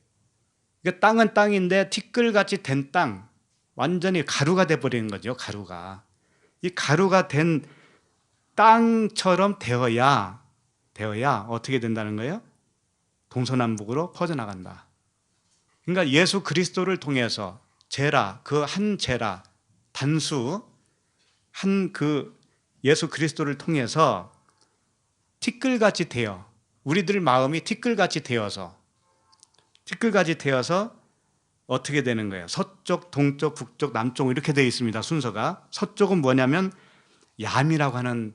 그러니까 땅은 땅인데 티끌같이 된 땅. 완전히 가루가 돼버리는 거죠, 가루가. 이 가루가 된 땅처럼 되어야 어떻게 된다는 거예요? 동서남북으로 퍼져나간다. 그러니까 예수 그리스도를 통해서 제라, 그 한 제라, 단수, 한 그 예수 그리스도를 통해서 티끌같이 되어, 우리들 마음이 티끌같이 되어서 어떻게 되는 거예요? 서쪽, 동쪽, 북쪽, 남쪽 이렇게 되어 있습니다. 순서가. 서쪽은 뭐냐면 얌이라고 하는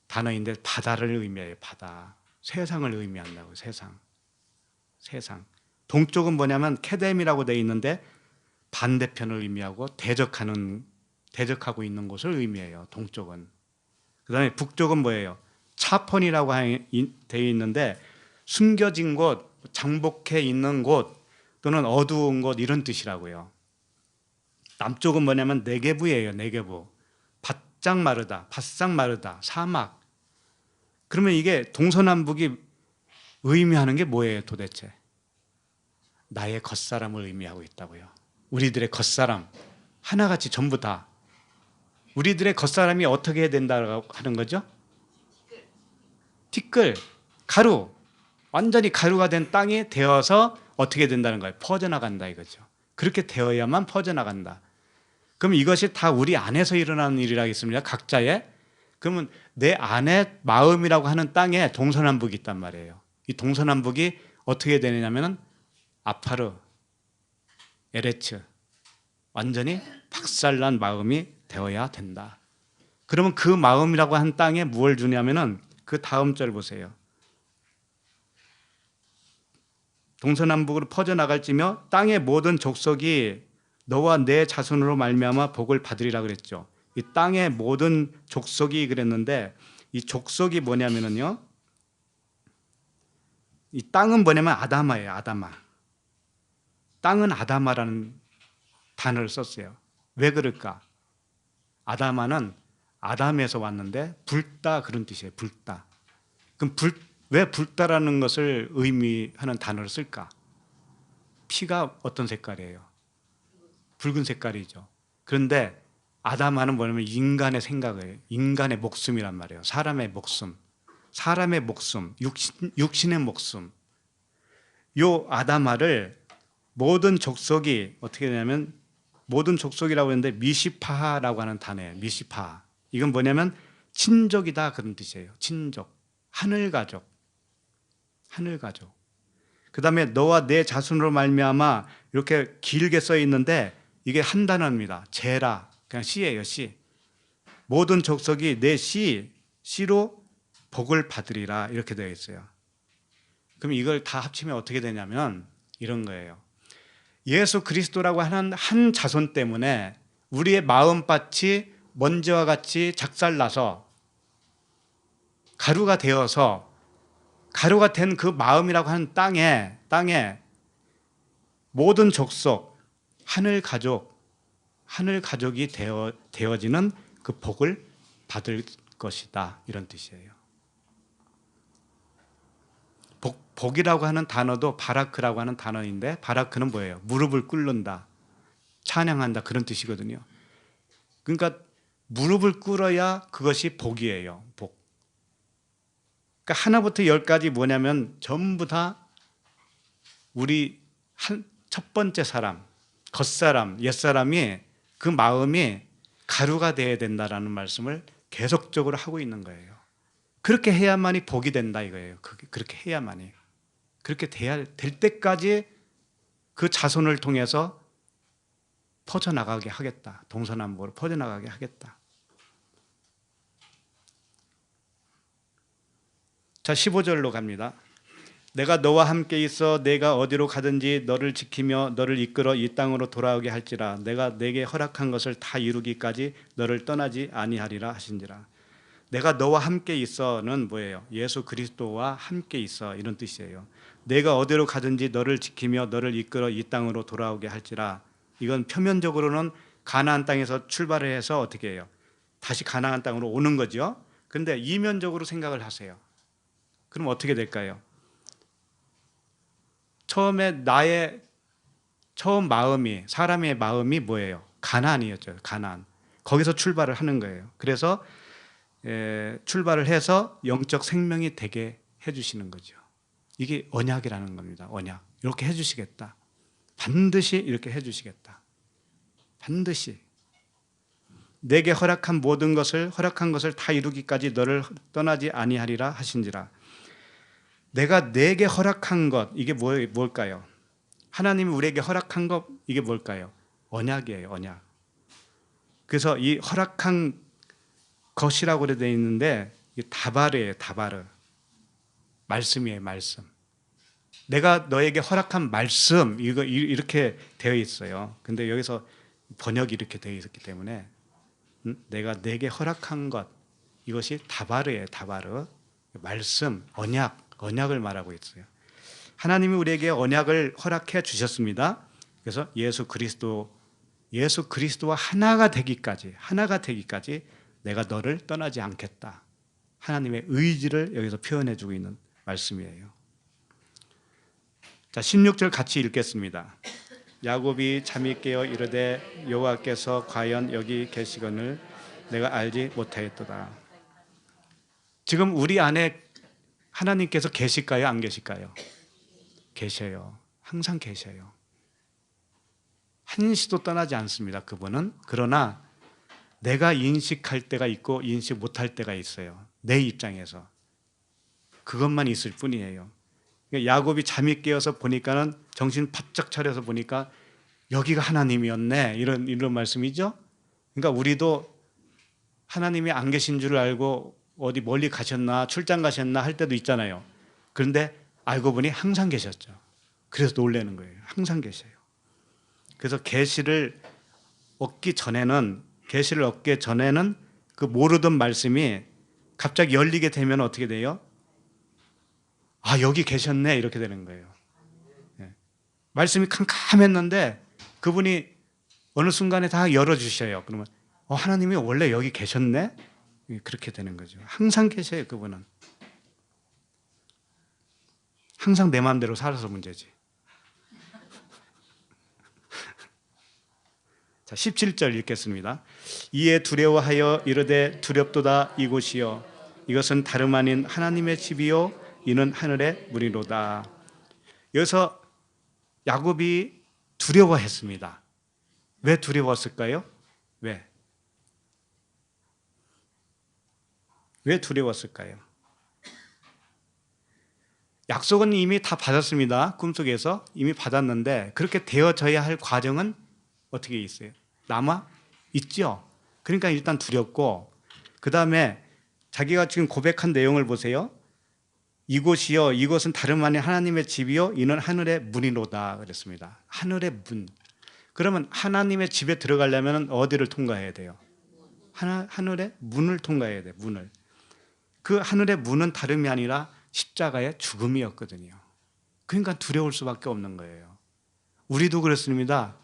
단어인데 바다를 의미해요. 바다. 세상을 의미한다고. 세상. 동쪽은 뭐냐면 케뎀이라고 되어 있는데 반대편을 의미하고 대적하고 있는 곳을 의미해요. 동쪽은. 그다음에 북쪽은 뭐예요? 차폰이라고 되어 있는데 숨겨진 곳, 장복해 있는 곳 또는 어두운 곳 이런 뜻이라고요. 남쪽은 뭐냐면 네게부예요. 네게부. 바싹 마르다, 사막. 그러면 이게 동서남북이 의미하는 게 뭐예요 도대체? 나의 겉사람을 의미하고 있다고요. 우리들의 겉사람 하나같이 전부 다. 우리들의 겉사람이 어떻게 해야 된다고 하는 거죠? 티끌, 가루. 완전히 가루가 된 땅이 되어서 어떻게 된다는 거예요? 퍼져나간다 이거죠. 그렇게 되어야만 퍼져나간다. 그럼 이것이 다 우리 안에서 일어나는 일이라겠습니다. 각자의. 그러면 내 안에 마음이라고 하는 땅에 동서남북이 있단 말이에요. 이 동서남북이 어떻게 되느냐면 아파르, 에레츠, 완전히 박살난 마음이 되어야 된다. 그러면 그 마음이라고 한 땅에 무엇을 주냐면은 그 다음 절 보세요. 동서남북으로 퍼져나갈지며 땅의 모든 족속이 너와 내 자손으로 말미암아 복을 받으리라 그랬죠. 이 땅의 모든 족속이 그랬는데 이 족속이 뭐냐면은요. 이 땅은 뭐냐면 아다마예요. 아다마. 땅은 아다마라는 단어를 썼어요. 왜 그럴까? 아다마는 아담에서 왔는데 붉다 그런 뜻이에요. 붉다. 그럼 왜 붉다라는 것을 의미하는 단어를 쓸까? 피가 어떤 색깔이에요? 붉은 색깔이죠. 그런데 아담아는 뭐냐면 인간의 생각을, 인간의 목숨이란 말이에요. 사람의 목숨, 육신의 목숨. 요 아담아를 모든 족속이 어떻게 되냐면 모든 족속이라고 했는데 미시파라고 하는 단어예요. 미시파. 이건 뭐냐면 친족이다 그런 뜻이에요. 친족, 하늘 가족. 그 다음에 너와 내 자손으로 말미암아 이렇게 길게 써 있는데 이게 한 단어입니다. 제라, 그냥 씨예요. 씨. 모든 족속이 내 씨로 복을 받으리라 이렇게 되어 있어요. 그럼 이걸 다 합치면 어떻게 되냐면 이런 거예요. 예수 그리스도라고 하는 한 자손 때문에 우리의 마음밭이 먼지와 같이 작살나서 가루가 되어서 가루가 된 그 마음이라고 하는 땅에 모든 족속, 하늘 가족이 되어지는 그 복을 받을 것이다 이런 뜻이에요. 복이라고 하는 단어도 바라크라고 하는 단어인데 바라크는 뭐예요? 무릎을 꿇는다, 찬양한다 그런 뜻이거든요. 그러니까 무릎을 꿇어야 그것이 복이에요. 복. 그러니까 하나부터 열까지 뭐냐면 전부 다 우리 첫 번째 사람, 겉사람, 옛사람이 그 마음이 가루가 되어야 된다라는 말씀을 계속적으로 하고 있는 거예요. 그렇게 해야만이 복이 된다 이거예요. 그렇게 해야만이. 그렇게 될 때까지 그 자손을 통해서 퍼져나가게 하겠다. 동서남북으로 퍼져나가게 하겠다. 자, 15절로 갑니다. 내가 너와 함께 있어 내가 어디로 가든지 너를 지키며 너를 이끌어 이 땅으로 돌아오게 할지라. 내가 내게 허락한 것을 다 이루기까지 너를 떠나지 아니하리라 하신지라. 내가 너와 함께 있어는 뭐예요? 예수 그리스도와 함께 있어, 이런 뜻이에요. 내가 어디로 가든지 너를 지키며 너를 이끌어 이 땅으로 돌아오게 할지라. 이건 표면적으로는 가나안 땅에서 출발을 해서 어떻게 해요? 다시 가나안 땅으로 오는 거죠. 그런데 이면적으로 생각을 하세요. 그럼 어떻게 될까요? 처음에 나의 처음 마음이, 사람의 마음이 뭐예요? 가나안이었죠. 가나안. 거기서 출발을 하는 거예요. 그래서 출발을 해서 영적 생명이 되게 해주시는 거죠. 이게 언약이라는 겁니다. 언약. 이렇게 해주시겠다. 반드시 이렇게 해주시겠다. 반드시. 내게 허락한 모든 것을, 허락한 것을 다 이루기까지 너를 떠나지 아니하리라 하신지라. 내가 내게 허락한 것, 이게 뭘까요? 하나님이 우리에게 허락한 것, 이게 뭘까요? 언약이에요. 언약. 그래서 이 허락한 것이라고 되어 있는데 이게 다바르예요. 다바르. 말씀이에요. 말씀. 내가 너에게 허락한 말씀, 이거 이렇게 되어 있어요. 근데 여기서 번역이 이렇게 되어 있었기 때문에 내가 내게 허락한 것, 이것이 다바르예요. 다바르. 말씀, 언약을 말하고 있어요. 하나님이 우리에게 언약을 허락해 주셨습니다. 그래서 예수 그리스도와 하나가 되기까지 내가 너를 떠나지 않겠다. 하나님의 의지를 여기서 표현해 주고 있는 말씀이에요. 자, 16절 같이 읽겠습니다. 야곱이 잠이 깨어 이르되 여호와께서 과연 여기 계시거늘 내가 알지 못하였도다. 지금 우리 안에 하나님께서 계실까요? 안 계실까요? 계셔요. 항상 계셔요. 한시도 떠나지 않습니다. 그분은. 그러나 내가 인식할 때가 있고 인식 못할 때가 있어요. 내 입장에서. 그것만 있을 뿐이에요. 야곱이 잠이 깨어서 보니까는 정신 바짝 차려서 보니까 여기가 하나님이었네. 이런 말씀이죠. 그러니까 우리도 하나님이 안 계신 줄 알고 어디 멀리 가셨나 출장 가셨나 할 때도 있잖아요. 그런데 알고 보니 항상 계셨죠. 그래서 놀라는 거예요. 항상 계셔요. 그래서 계시를 얻기 전에는 그 모르던 말씀이 갑자기 열리게 되면 어떻게 돼요? 아, 여기 계셨네. 이렇게 되는 거예요. 말씀이 캄캄했는데 그분이 어느 순간에 다 열어주셔요. 그러면 하나님이 원래 여기 계셨네? 그렇게 되는 거죠. 항상 계셔요. 그분은. 항상 내 마음대로 살아서 문제지. 자, 17절 읽겠습니다. 이에 두려워하여 이르되 두렵도다 이곳이요 이것은 다름 아닌 하나님의 집이요 이는 하늘의 문이로다. 여기서 야곱이 두려워했습니다. 왜 두려웠을까요? 왜 두려웠을까요? 약속은 이미 다 받았습니다. 꿈속에서 이미 받았는데 그렇게 되어져야 할 과정은 어떻게 있어요? 남아 있죠. 그러니까 일단 두렵고, 그 다음에 자기가 지금 고백한 내용을 보세요. 이곳이요 이곳은 다름 아닌 하나님의 집이요 이는 하늘의 문이로다 그랬습니다. 하늘의 문. 그러면 하나님의 집에 들어가려면 어디를 통과해야 돼요? 하늘의 문을 통과해야 돼요. 문을. 그 하늘의 문은 다름이 아니라 십자가의 죽음이었거든요. 그러니까 두려울 수밖에 없는 거예요. 우리도 그렇습니다.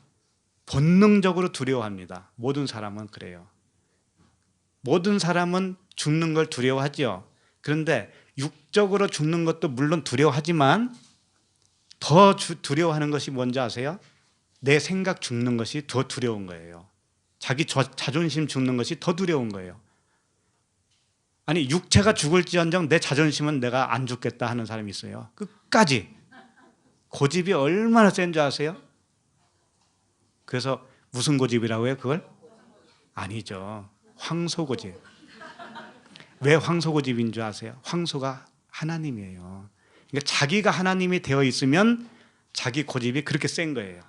본능적으로 두려워합니다. 모든 사람은 그래요. 모든 사람은 죽는 걸 두려워하죠. 그런데 육적으로 죽는 것도 물론 두려워하지만 더 두려워하는 것이 뭔지 아세요? 내 생각 죽는 것이 더 두려운 거예요. 자기 자존심 죽는 것이 더 두려운 거예요. 아니, 육체가 죽을지언정 내 자존심은 내가 안 죽겠다 하는 사람이 있어요. 끝까지. 고집이 얼마나 센 줄 아세요? 그래서 무슨 고집이라고 해요? 그걸? 아니죠. 황소고집. 왜 황소고집인 줄 아세요? 황소가 하나님이에요. 그러니까 자기가 하나님이 되어 있으면 자기 고집이 그렇게 센 거예요.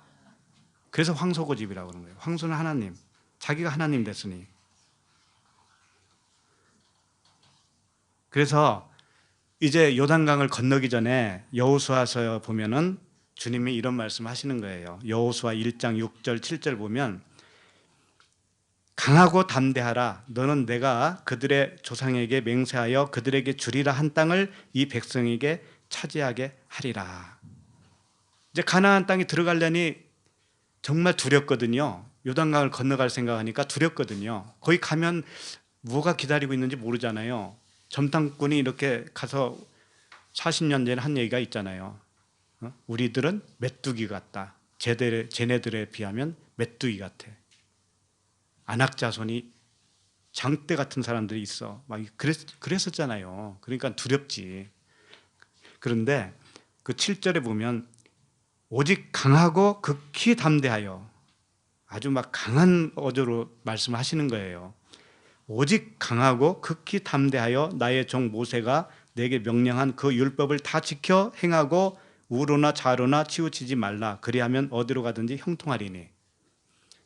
그래서 황소고집이라고 그러는 거예요. 황소는 하나님. 자기가 하나님 됐으니. 그래서 이제 요단강을 건너기 전에 여호수아서 보면은 주님이 이런 말씀 하시는 거예요. 여호수아 1장 6절 7절 보면 강하고 담대하라. 너는 내가 그들의 조상에게 맹세하여 그들에게 주리라 한 땅을 이 백성에게 차지하게 하리라. 이제 가나안 땅에 들어가려니 정말 두렵거든요. 요단강을 건너갈 생각하니까 두렵거든요. 거기 가면 뭐가 기다리고 있는지 모르잖아요. 점탕꾼이 이렇게 가서 40년 전에 한 얘기가 있잖아요. 우리들은 메뚜기 같다. 쟤네들에 비하면 메뚜기 같아. 안악자손이 장대 같은 사람들이 있어. 막 그랬었잖아요. 그러니까 두렵지. 그런데 그 7절에 보면 오직 강하고 극히 담대하여, 아주 막 강한 어조로 말씀하시는 거예요. 오직 강하고 극히 담대하여 나의 종 모세가 내게 명령한 그 율법을 다 지켜 행하고 우로나 좌로나 치우치지 말라. 그리하면 어디로 가든지 형통하리니.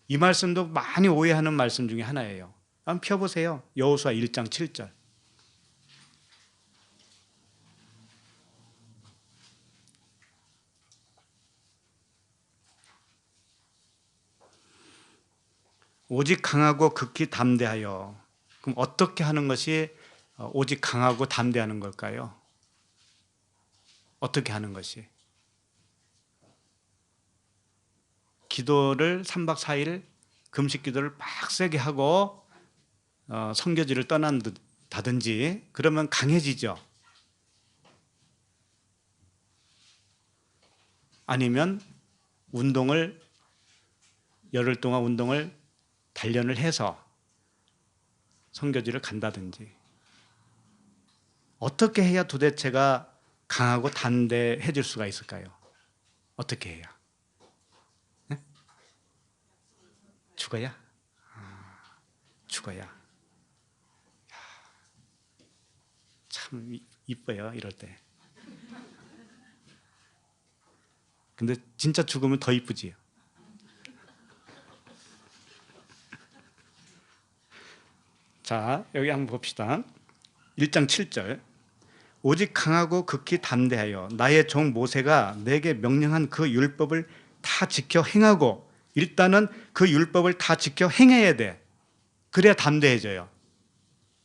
이 말씀도 많이 오해하는 말씀 중에 하나예요. 한번 펴보세요. 여호수아 1장 7절. 오직 강하고 극히 담대하여. 그럼 어떻게 하는 것이 오직 강하고 담대하는 걸까요? 어떻게 하는 것이? 기도를 3박 4일 금식 기도를 빡세게 하고 성교지를 떠난다든지 그러면 강해지죠. 아니면 운동을 열흘 동안 운동을 단련을 해서 성교지를 간다든지. 어떻게 해야 도대체가 강하고 담대해질 수가 있을까요? 어떻게 해야? 네? 죽어야? 죽어야. 참 이뻐요, 이럴 때. 근데 진짜 죽으면 더 이쁘지요. 자, 여기 한번 봅시다. 1장 7절. 오직 강하고 극히 담대하여 나의 종 모세가 내게 명령한 그 율법을 다 지켜 행하고, 일단은 그 율법을 다 지켜 행해야 돼. 그래야 담대해져요.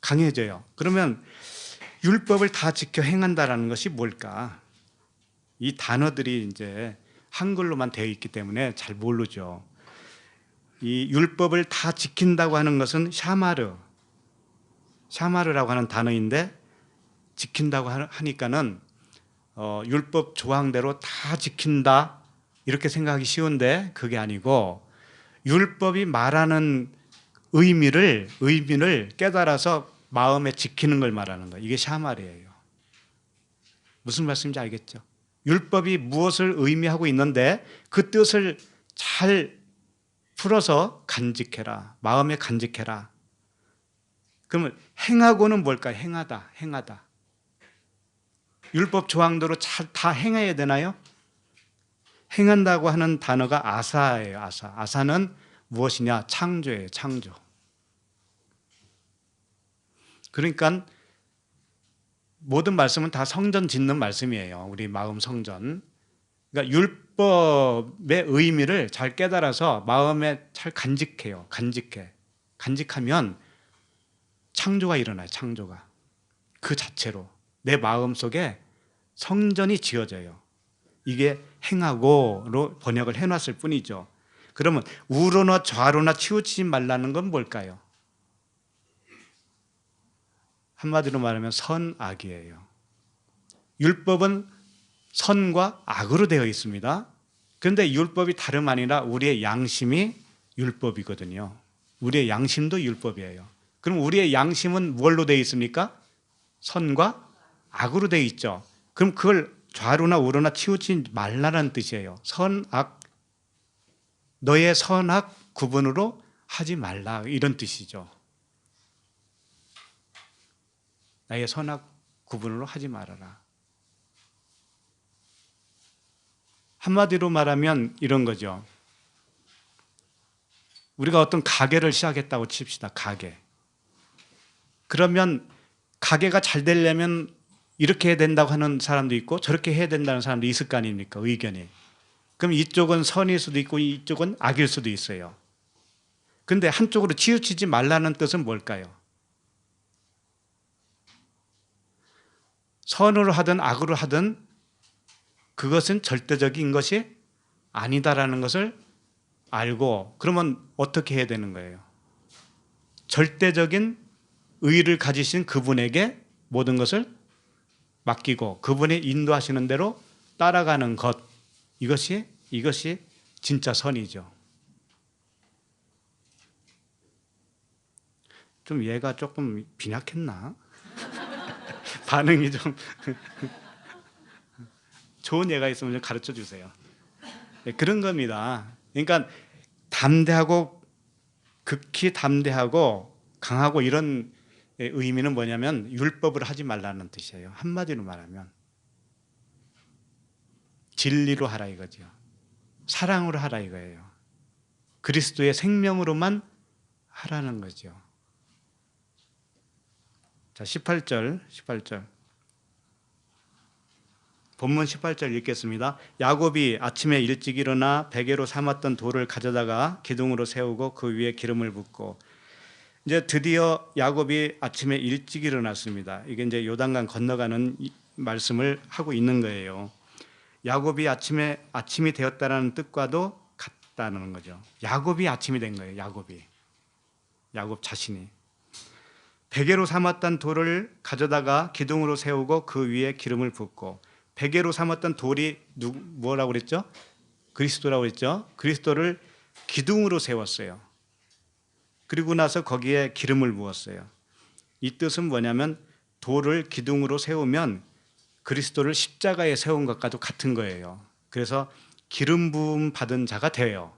강해져요. 그러면 율법을 다 지켜 행한다라는 것이 뭘까? 이 단어들이 이제 한글로만 되어 있기 때문에 잘 모르죠. 이 율법을 다 지킨다고 하는 것은 샤마르라고 하는 단어인데, 지킨다고 하니까는 율법 조항대로 다 지킨다 이렇게 생각하기 쉬운데 그게 아니고, 율법이 말하는 의미를 깨달아서 마음에 지키는 걸 말하는 거예요. 이게 샤말이에요. 무슨 말씀인지 알겠죠? 율법이 무엇을 의미하고 있는데 그 뜻을 잘 풀어서 간직해라. 마음에 간직해라. 그러면 행하고는 뭘까요? 행하다. 율법 조항대로 잘 다 행해야 되나요? 행한다고 하는 단어가 아사예요. 아사는 무엇이냐? 창조예요. 창조. 그러니까 모든 말씀은 다 성전 짓는 말씀이에요. 우리 마음 성전. 그러니까 율법의 의미를 잘 깨달아서 마음에 잘 간직해요. 간직하면 창조가 일어나요. 창조가. 그 자체로 내 마음 속에 성전이 지어져요. 이게 행하고로 번역을 해놨을 뿐이죠. 그러면 우로나 좌로나 치우치지 말라는 건 뭘까요? 한마디로 말하면 선악이에요. 율법은 선과 악으로 되어 있습니다. 그런데 율법이 다름 아니라 우리의 양심이 율법이거든요. 우리의 양심도 율법이에요. 그럼 우리의 양심은 뭘로 되어 있습니까? 선과 악으로 되어 있죠. 그럼 그걸 좌로나 우로나 치우치지 말라는 뜻이에요. 선악, 너의 선악 구분으로 하지 말라, 이런 뜻이죠. 나의 선악 구분으로 하지 말아라. 한마디로 말하면 이런 거죠. 우리가 어떤 가게를 시작했다고 칩시다. 가게. 그러면 가게가 잘 되려면 이렇게 해야 된다고 하는 사람도 있고 저렇게 해야 된다는 사람도 있을 거 아닙니까? 의견이. 그럼 이쪽은 선일 수도 있고 이쪽은 악일 수도 있어요. 근데 한쪽으로 치우치지 말라는 뜻은 뭘까요? 선으로 하든 악으로 하든 그것은 절대적인 것이 아니다라는 것을 알고, 그러면 어떻게 해야 되는 거예요? 절대적인 의를 가지신 그분에게 모든 것을 맡기고 그분이 인도하시는 대로 따라가는 것, 이것이 진짜 선이죠. 좀 얘가 조금 빈약했나? 반응이 좀 좋은 예가 있으면 좀 가르쳐 주세요. 네, 그런 겁니다. 그러니까 담대하고, 극히 담대하고 강하고 이런 의미는 뭐냐면 율법을 하지 말라는 뜻이에요. 한마디로 말하면 진리로 하라 이거죠. 사랑으로 하라 이거예요. 그리스도의 생명으로만 하라는 거죠. 자, 18절. 본문 18절 읽겠습니다. 야곱이 아침에 일찍 일어나 베개로 삼았던 돌을 가져다가 기둥으로 세우고 그 위에 기름을 붓고, 이제 드디어 야곱이 아침에 일찍 일어났습니다. 이게 이제 요단강 건너가는 말씀을 하고 있는 거예요. 야곱이 아침이 되었다라는 뜻과도 같다는 거죠. 야곱이 아침이 된 거예요. 야곱 자신이 베개로 삼았던 돌을 가져다가 기둥으로 세우고 그 위에 기름을 붓고, 베개로 삼았던 돌이 뭐라고 그랬죠? 그리스도라고 그랬죠? 그리스도를 기둥으로 세웠어요. 그리고 나서 거기에 기름을 부었어요. 이 뜻은 뭐냐면 돌을 기둥으로 세우면 그리스도를 십자가에 세운 것과도 같은 거예요. 그래서 기름 부음 받은 자가 돼요.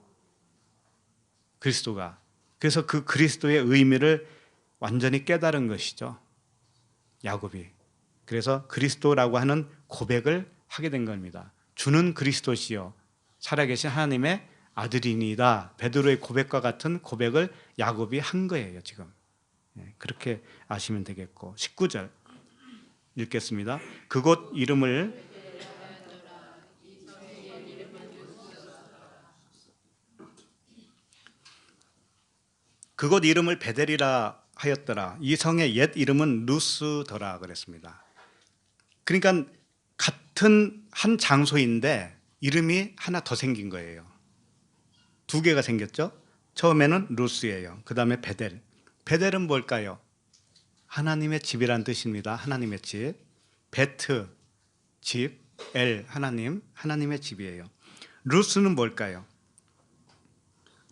그리스도가. 그래서 그 그리스도의 의미를 완전히 깨달은 것이죠. 야곱이. 그래서 그리스도라고 하는 고백을 하게 된 겁니다. 주는 그리스도시요 살아계신 하나님의 아들이니이다. 베드로의 고백과 같은 고백을 야곱이 한 거예요. 지금 그렇게 아시면 되겠고, 19절 읽겠습니다. 그곳 이름을 베델이라 하였더라. 이 성의 옛 이름은 루스더라 그랬습니다. 그러니까 같은 한 장소인데 이름이 하나 더 생긴 거예요. 두 개가 생겼죠. 처음에는 루스예요. 그 다음에 베델. 베델은 뭘까요? 하나님의 집이란 뜻입니다. 하나님의 집. 베트, 집, 엘, 하나님의 집이에요. 루스는 뭘까요?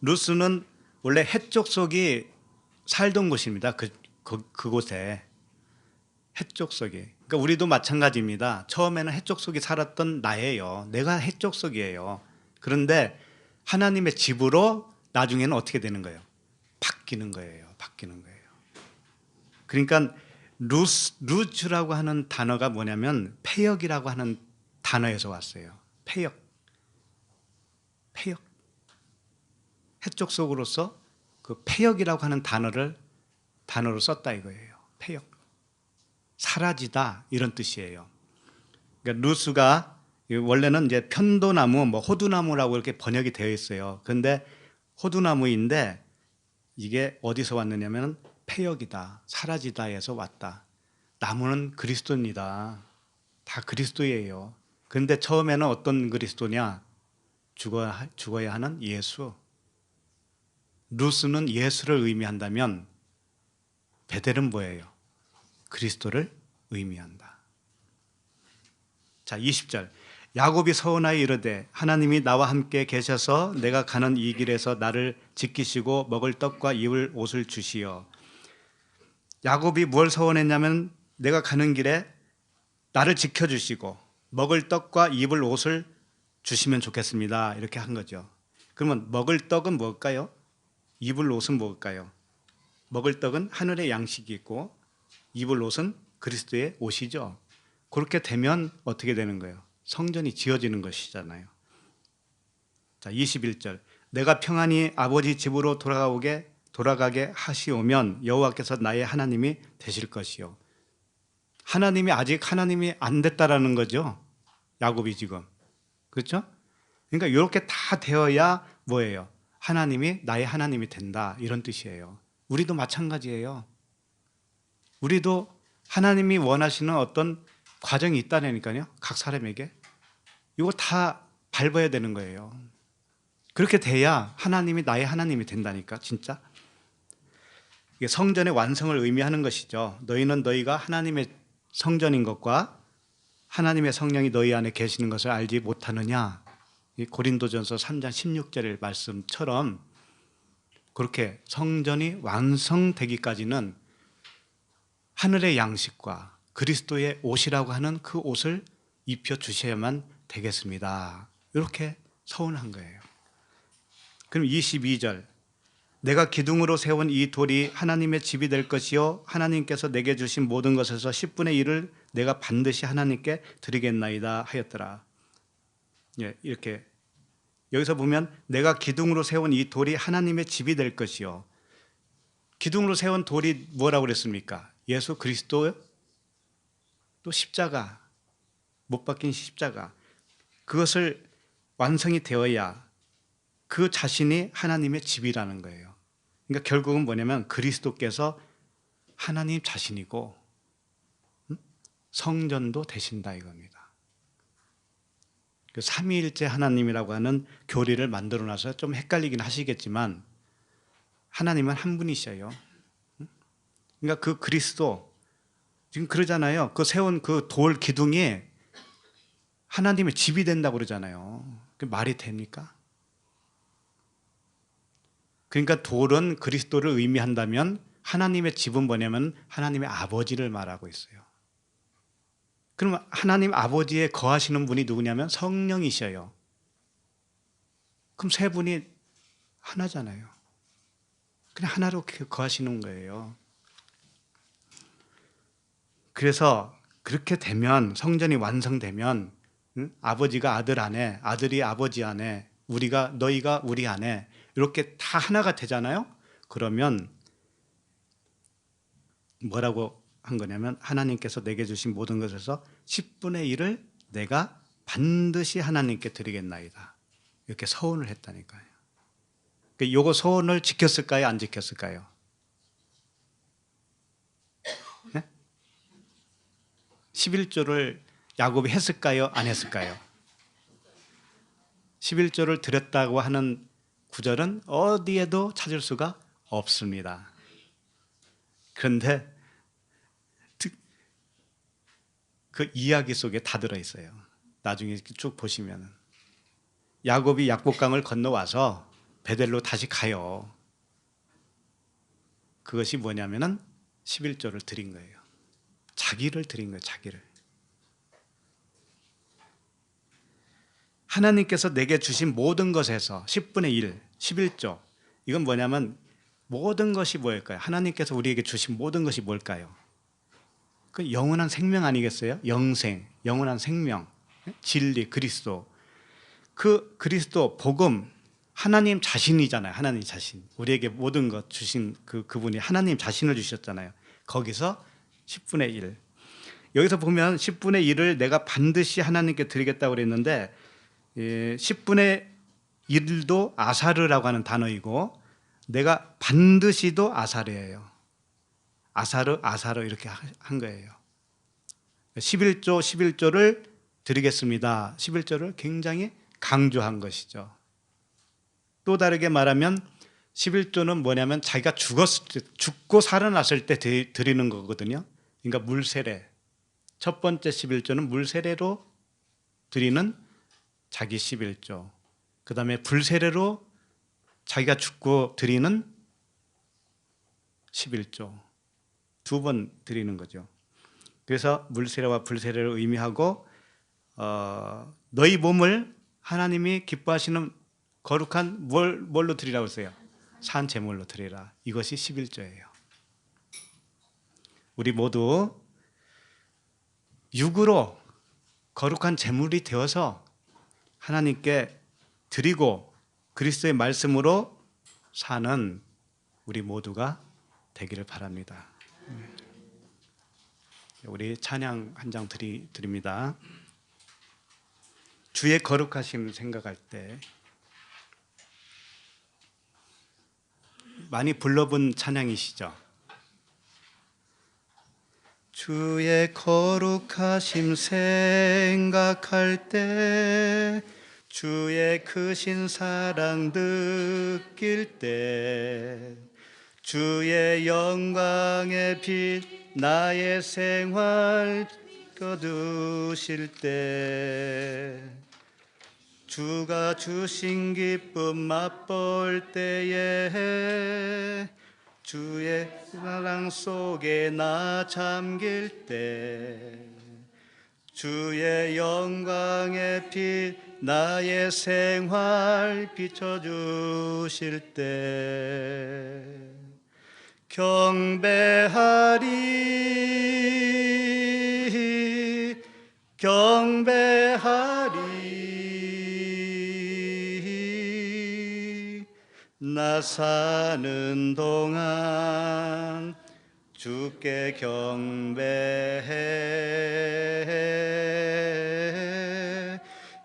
루스는 원래 해족속이 살던 곳입니다. 그곳에 해족속이. 그러니까 우리도 마찬가지입니다. 처음에는 해족속이 살았던 나예요. 내가 해족속이에요. 그런데 하나님의 집으로 나중에는 어떻게 되는 거예요? 바뀌는 거예요. 그러니까 루츠라고 하는 단어가 뭐냐면 폐역이라고 하는 단어에서 왔어요. 폐역. 해족속으로서 그 폐역이라고 하는 단어로 썼다 이거예요. 폐역. 사라지다 이런 뜻이에요. 그러니까 루스가 원래는 이제 편도나무, 호두나무라고 이렇게 번역이 되어 있어요. 그런데 호두나무인데 이게 어디서 왔느냐면 폐역이다, 사라지다에서 왔다. 나무는 그리스도입니다. 다 그리스도예요. 그런데 처음에는 어떤 그리스도냐? 죽어야 하는 예수. 루스는 예수를 의미한다면 베델은 뭐예요? 그리스도를 의미한다. 자, 20절. 야곱이 서운하여 이르되 하나님이 나와 함께 계셔서 내가 가는 이 길에서 나를 지키시고 먹을 떡과 입을 옷을 주시어. 야곱이 뭘 서원했냐면 내가 가는 길에 나를 지켜주시고 먹을 떡과 입을 옷을 주시면 좋겠습니다. 이렇게 한 거죠. 그러면 먹을 떡은 뭘까요? 입을 옷은 뭘까요? 먹을 떡은 하늘의 양식이 있고 입을 옷은 그리스도의 옷이죠. 그렇게 되면 어떻게 되는 거예요? 성전이 지어지는 것이잖아요. 자, 21절. 내가 평안히 아버지 집으로 돌아가게 하시오면 여호와께서 나의 하나님이 되실 것이요. 하나님이 아직 하나님이 안 됐다라는 거죠. 야곱이 지금. 그렇죠? 그러니까 이렇게 다 되어야 뭐예요? 하나님이 나의 하나님이 된다, 이런 뜻이에요. 우리도 마찬가지예요. 우리도 하나님이 원하시는 어떤 과정이 있다니까요. 각 사람에게. 이거 다 밟아야 되는 거예요. 그렇게 돼야 하나님이 나의 하나님이 된다니까, 진짜. 이게 성전의 완성을 의미하는 것이죠. 너희는 너희가 하나님의 성전인 것과 하나님의 성령이 너희 안에 계시는 것을 알지 못하느냐. 이 고린도전서 3장 16절 말씀처럼 그렇게 성전이 완성되기까지는 하늘의 양식과 그리스도의 옷이라고 하는 그 옷을 입혀주셔야만 되겠습니다. 이렇게 서운한 거예요. 그럼 22절, 내가 기둥으로 세운 이 돌이 하나님의 집이 될 것이요 하나님께서 내게 주신 모든 것에서 10분의 1을 내가 반드시 하나님께 드리겠나이다 하였더라. 예, 이렇게 여기서 보면 내가 기둥으로 세운 이 돌이 하나님의 집이 될 것이요. 기둥으로 세운 돌이 뭐라고 그랬습니까? 예수 그리스도, 또 십자가, 못 박힌 십자가. 그것을 완성이 되어야 그 자신이 하나님의 집이라는 거예요. 그러니까 결국은 뭐냐면 그리스도께서 하나님 자신이고 성전도 되신다 이겁니다. 그 삼위일체 하나님이라고 하는 교리를 만들어 놔서 좀 헷갈리긴 하시겠지만 하나님은 한 분이셔요. 그러니까 그 그리스도, 지금 그러잖아요. 그 세운 그 돌 기둥이 하나님의 집이 된다고 그러잖아요. 그 말이 됩니까? 그러니까 돌은 그리스도를 의미한다면 하나님의 집은 뭐냐면 하나님의 아버지를 말하고 있어요. 그럼 하나님 아버지에 거하시는 분이 누구냐면 성령이셔요. 그럼 세 분이 하나잖아요. 그냥 하나로 거하시는 거예요. 그래서 그렇게 되면, 성전이 완성되면 아버지가 아들 안에, 아들이 아버지 안에, 너희가 우리 안에 이렇게 다 하나가 되잖아요. 그러면 뭐라고 한 거냐면 하나님께서 내게 주신 모든 것에서 10분의 1을 내가 반드시 하나님께 드리겠나이다. 이렇게 서원을 했다니까요. 요거 서원을 지켰을까요? 안 지켰을까요? 네? 11조를 야곱이 했을까요? 안 했을까요? 11조를 드렸다고 하는 구절은 어디에도 찾을 수가 없습니다. 그런데 그 이야기 속에 다 들어있어요. 나중에 쭉 보시면 야곱이 약복강을 건너와서 베델로 다시 가요. 그것이 뭐냐면은 11조를 드린 거예요. 자기를 드린 거예요. 자기를. 하나님께서 내게 주신 모든 것에서 10분의 1, 11조. 이건 뭐냐면 모든 것이 뭘까요? 하나님께서 우리에게 주신 모든 것이 뭘까요? 그 영원한 생명 아니겠어요? 영생, 영원한 생명, 진리, 그리스도. 그 그리스도, 복음, 하나님 자신이잖아요. 하나님 자신. 우리에게 모든 것 주신 그분이 하나님 자신을 주셨잖아요. 거기서 10분의 1. 여기서 보면 10분의 1을 내가 반드시 하나님께 드리겠다고 그랬는데 10분의 1도 아사르라고 하는 단어이고 내가 반드시도 아사르예요. 아사르 이렇게 한 거예요. 11조를 드리겠습니다. 11조를 굉장히 강조한 것이죠. 또 다르게 말하면 11조는 뭐냐면 자기가 죽고 살아났을 때 드리는 거거든요. 그러니까 물세례. 첫 번째 11조는 물세례로 드리는 자기 11조. 그 다음에 불세례로 자기가 죽고 드리는 11조. 두 번 드리는 거죠. 그래서 물세례와 불세례를 의미하고 너희 몸을 하나님이 기뻐하시는 거룩한 뭘로 드리라고 했어요? 산 제물로 드리라. 이것이 11조예요. 우리 모두 육으로 거룩한 제물이 되어서 하나님께 드리고 그리스도의 말씀으로 사는 우리 모두가 되기를 바랍니다. 우리 찬양 한 장 드립니다. 주의 거룩하심 생각할 때 많이 불러본 찬양이시죠? 주의 거룩하심 생각할 때 주의 크신 사랑 느낄 때 주의 영광의 빛 나의 생활 거두실 때 주가 주신 기쁨 맛볼 때에 주의 사랑 속에 나 잠길 때 주의 영광의 빛 나의 생활 비춰주실 때 경배하리 경배하리 나 사는 동안 주께 경배해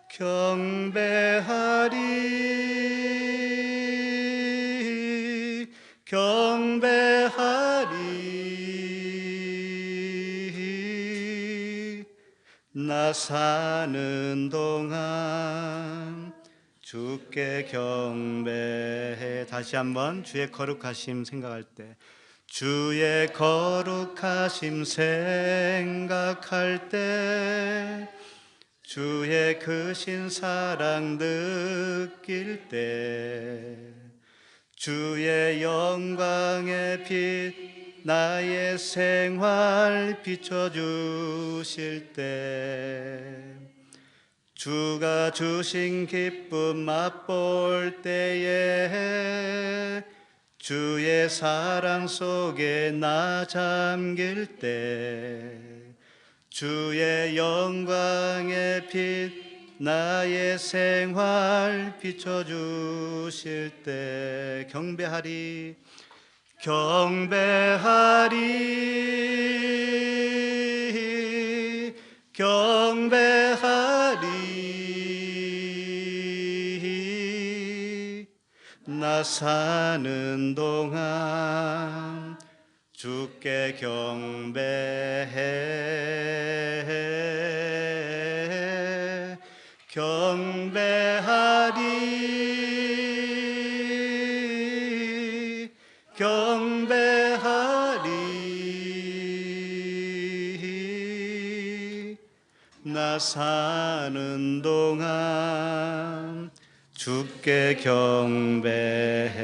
경배하리 경배하리 나 사는 동안 주께 경배해. 다시 한번 주의 거룩하심 생각할 때 주의 거룩하심 생각할 때 주의 크신 사랑 느낄 때 주의 영광의 빛 나의 생활 비춰주실 때 주가 주신 기쁨 맛볼 때에 주의 사랑 속에 나 잠길 때 주의 영광의 빛 나의 생활 비춰주실 때 경배하리 경배하리 경배하리 나 사는 동안 주께 경배해 경배하리 경배하리 나 사는 동안 주께 경배해.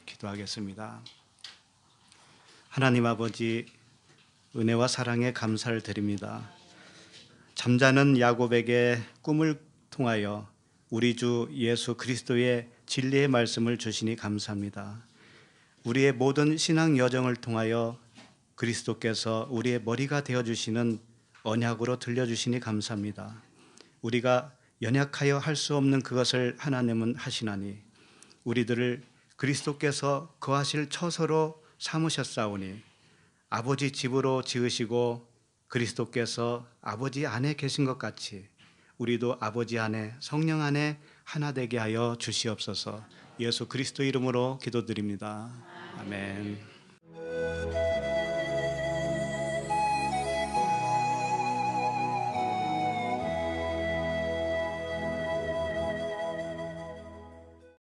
기도하겠습니다. 하나님 아버지, 은혜와 사랑에 감사를 드립니다. 잠자는 야곱에게 꿈을 통하여 우리 주 예수 그리스도의 진리의 말씀을 주시니 감사합니다. 우리의 모든 신앙 여정을 통하여 그리스도께서 우리의 머리가 되어주시는 언약으로 들려주시니 감사합니다. 우리가 연약하여 할 수 없는 그것을 하나님은 하시나니 우리들을 그리스도께서 거하실 처소로 삼으셨사오니 아버지 집으로 지으시고 그리스도께서 아버지 안에 계신 것 같이 우리도 아버지 안에 성령 안에 하나 되게 하여 주시옵소서. 예수 그리스도 이름으로 기도드립니다. 아멘.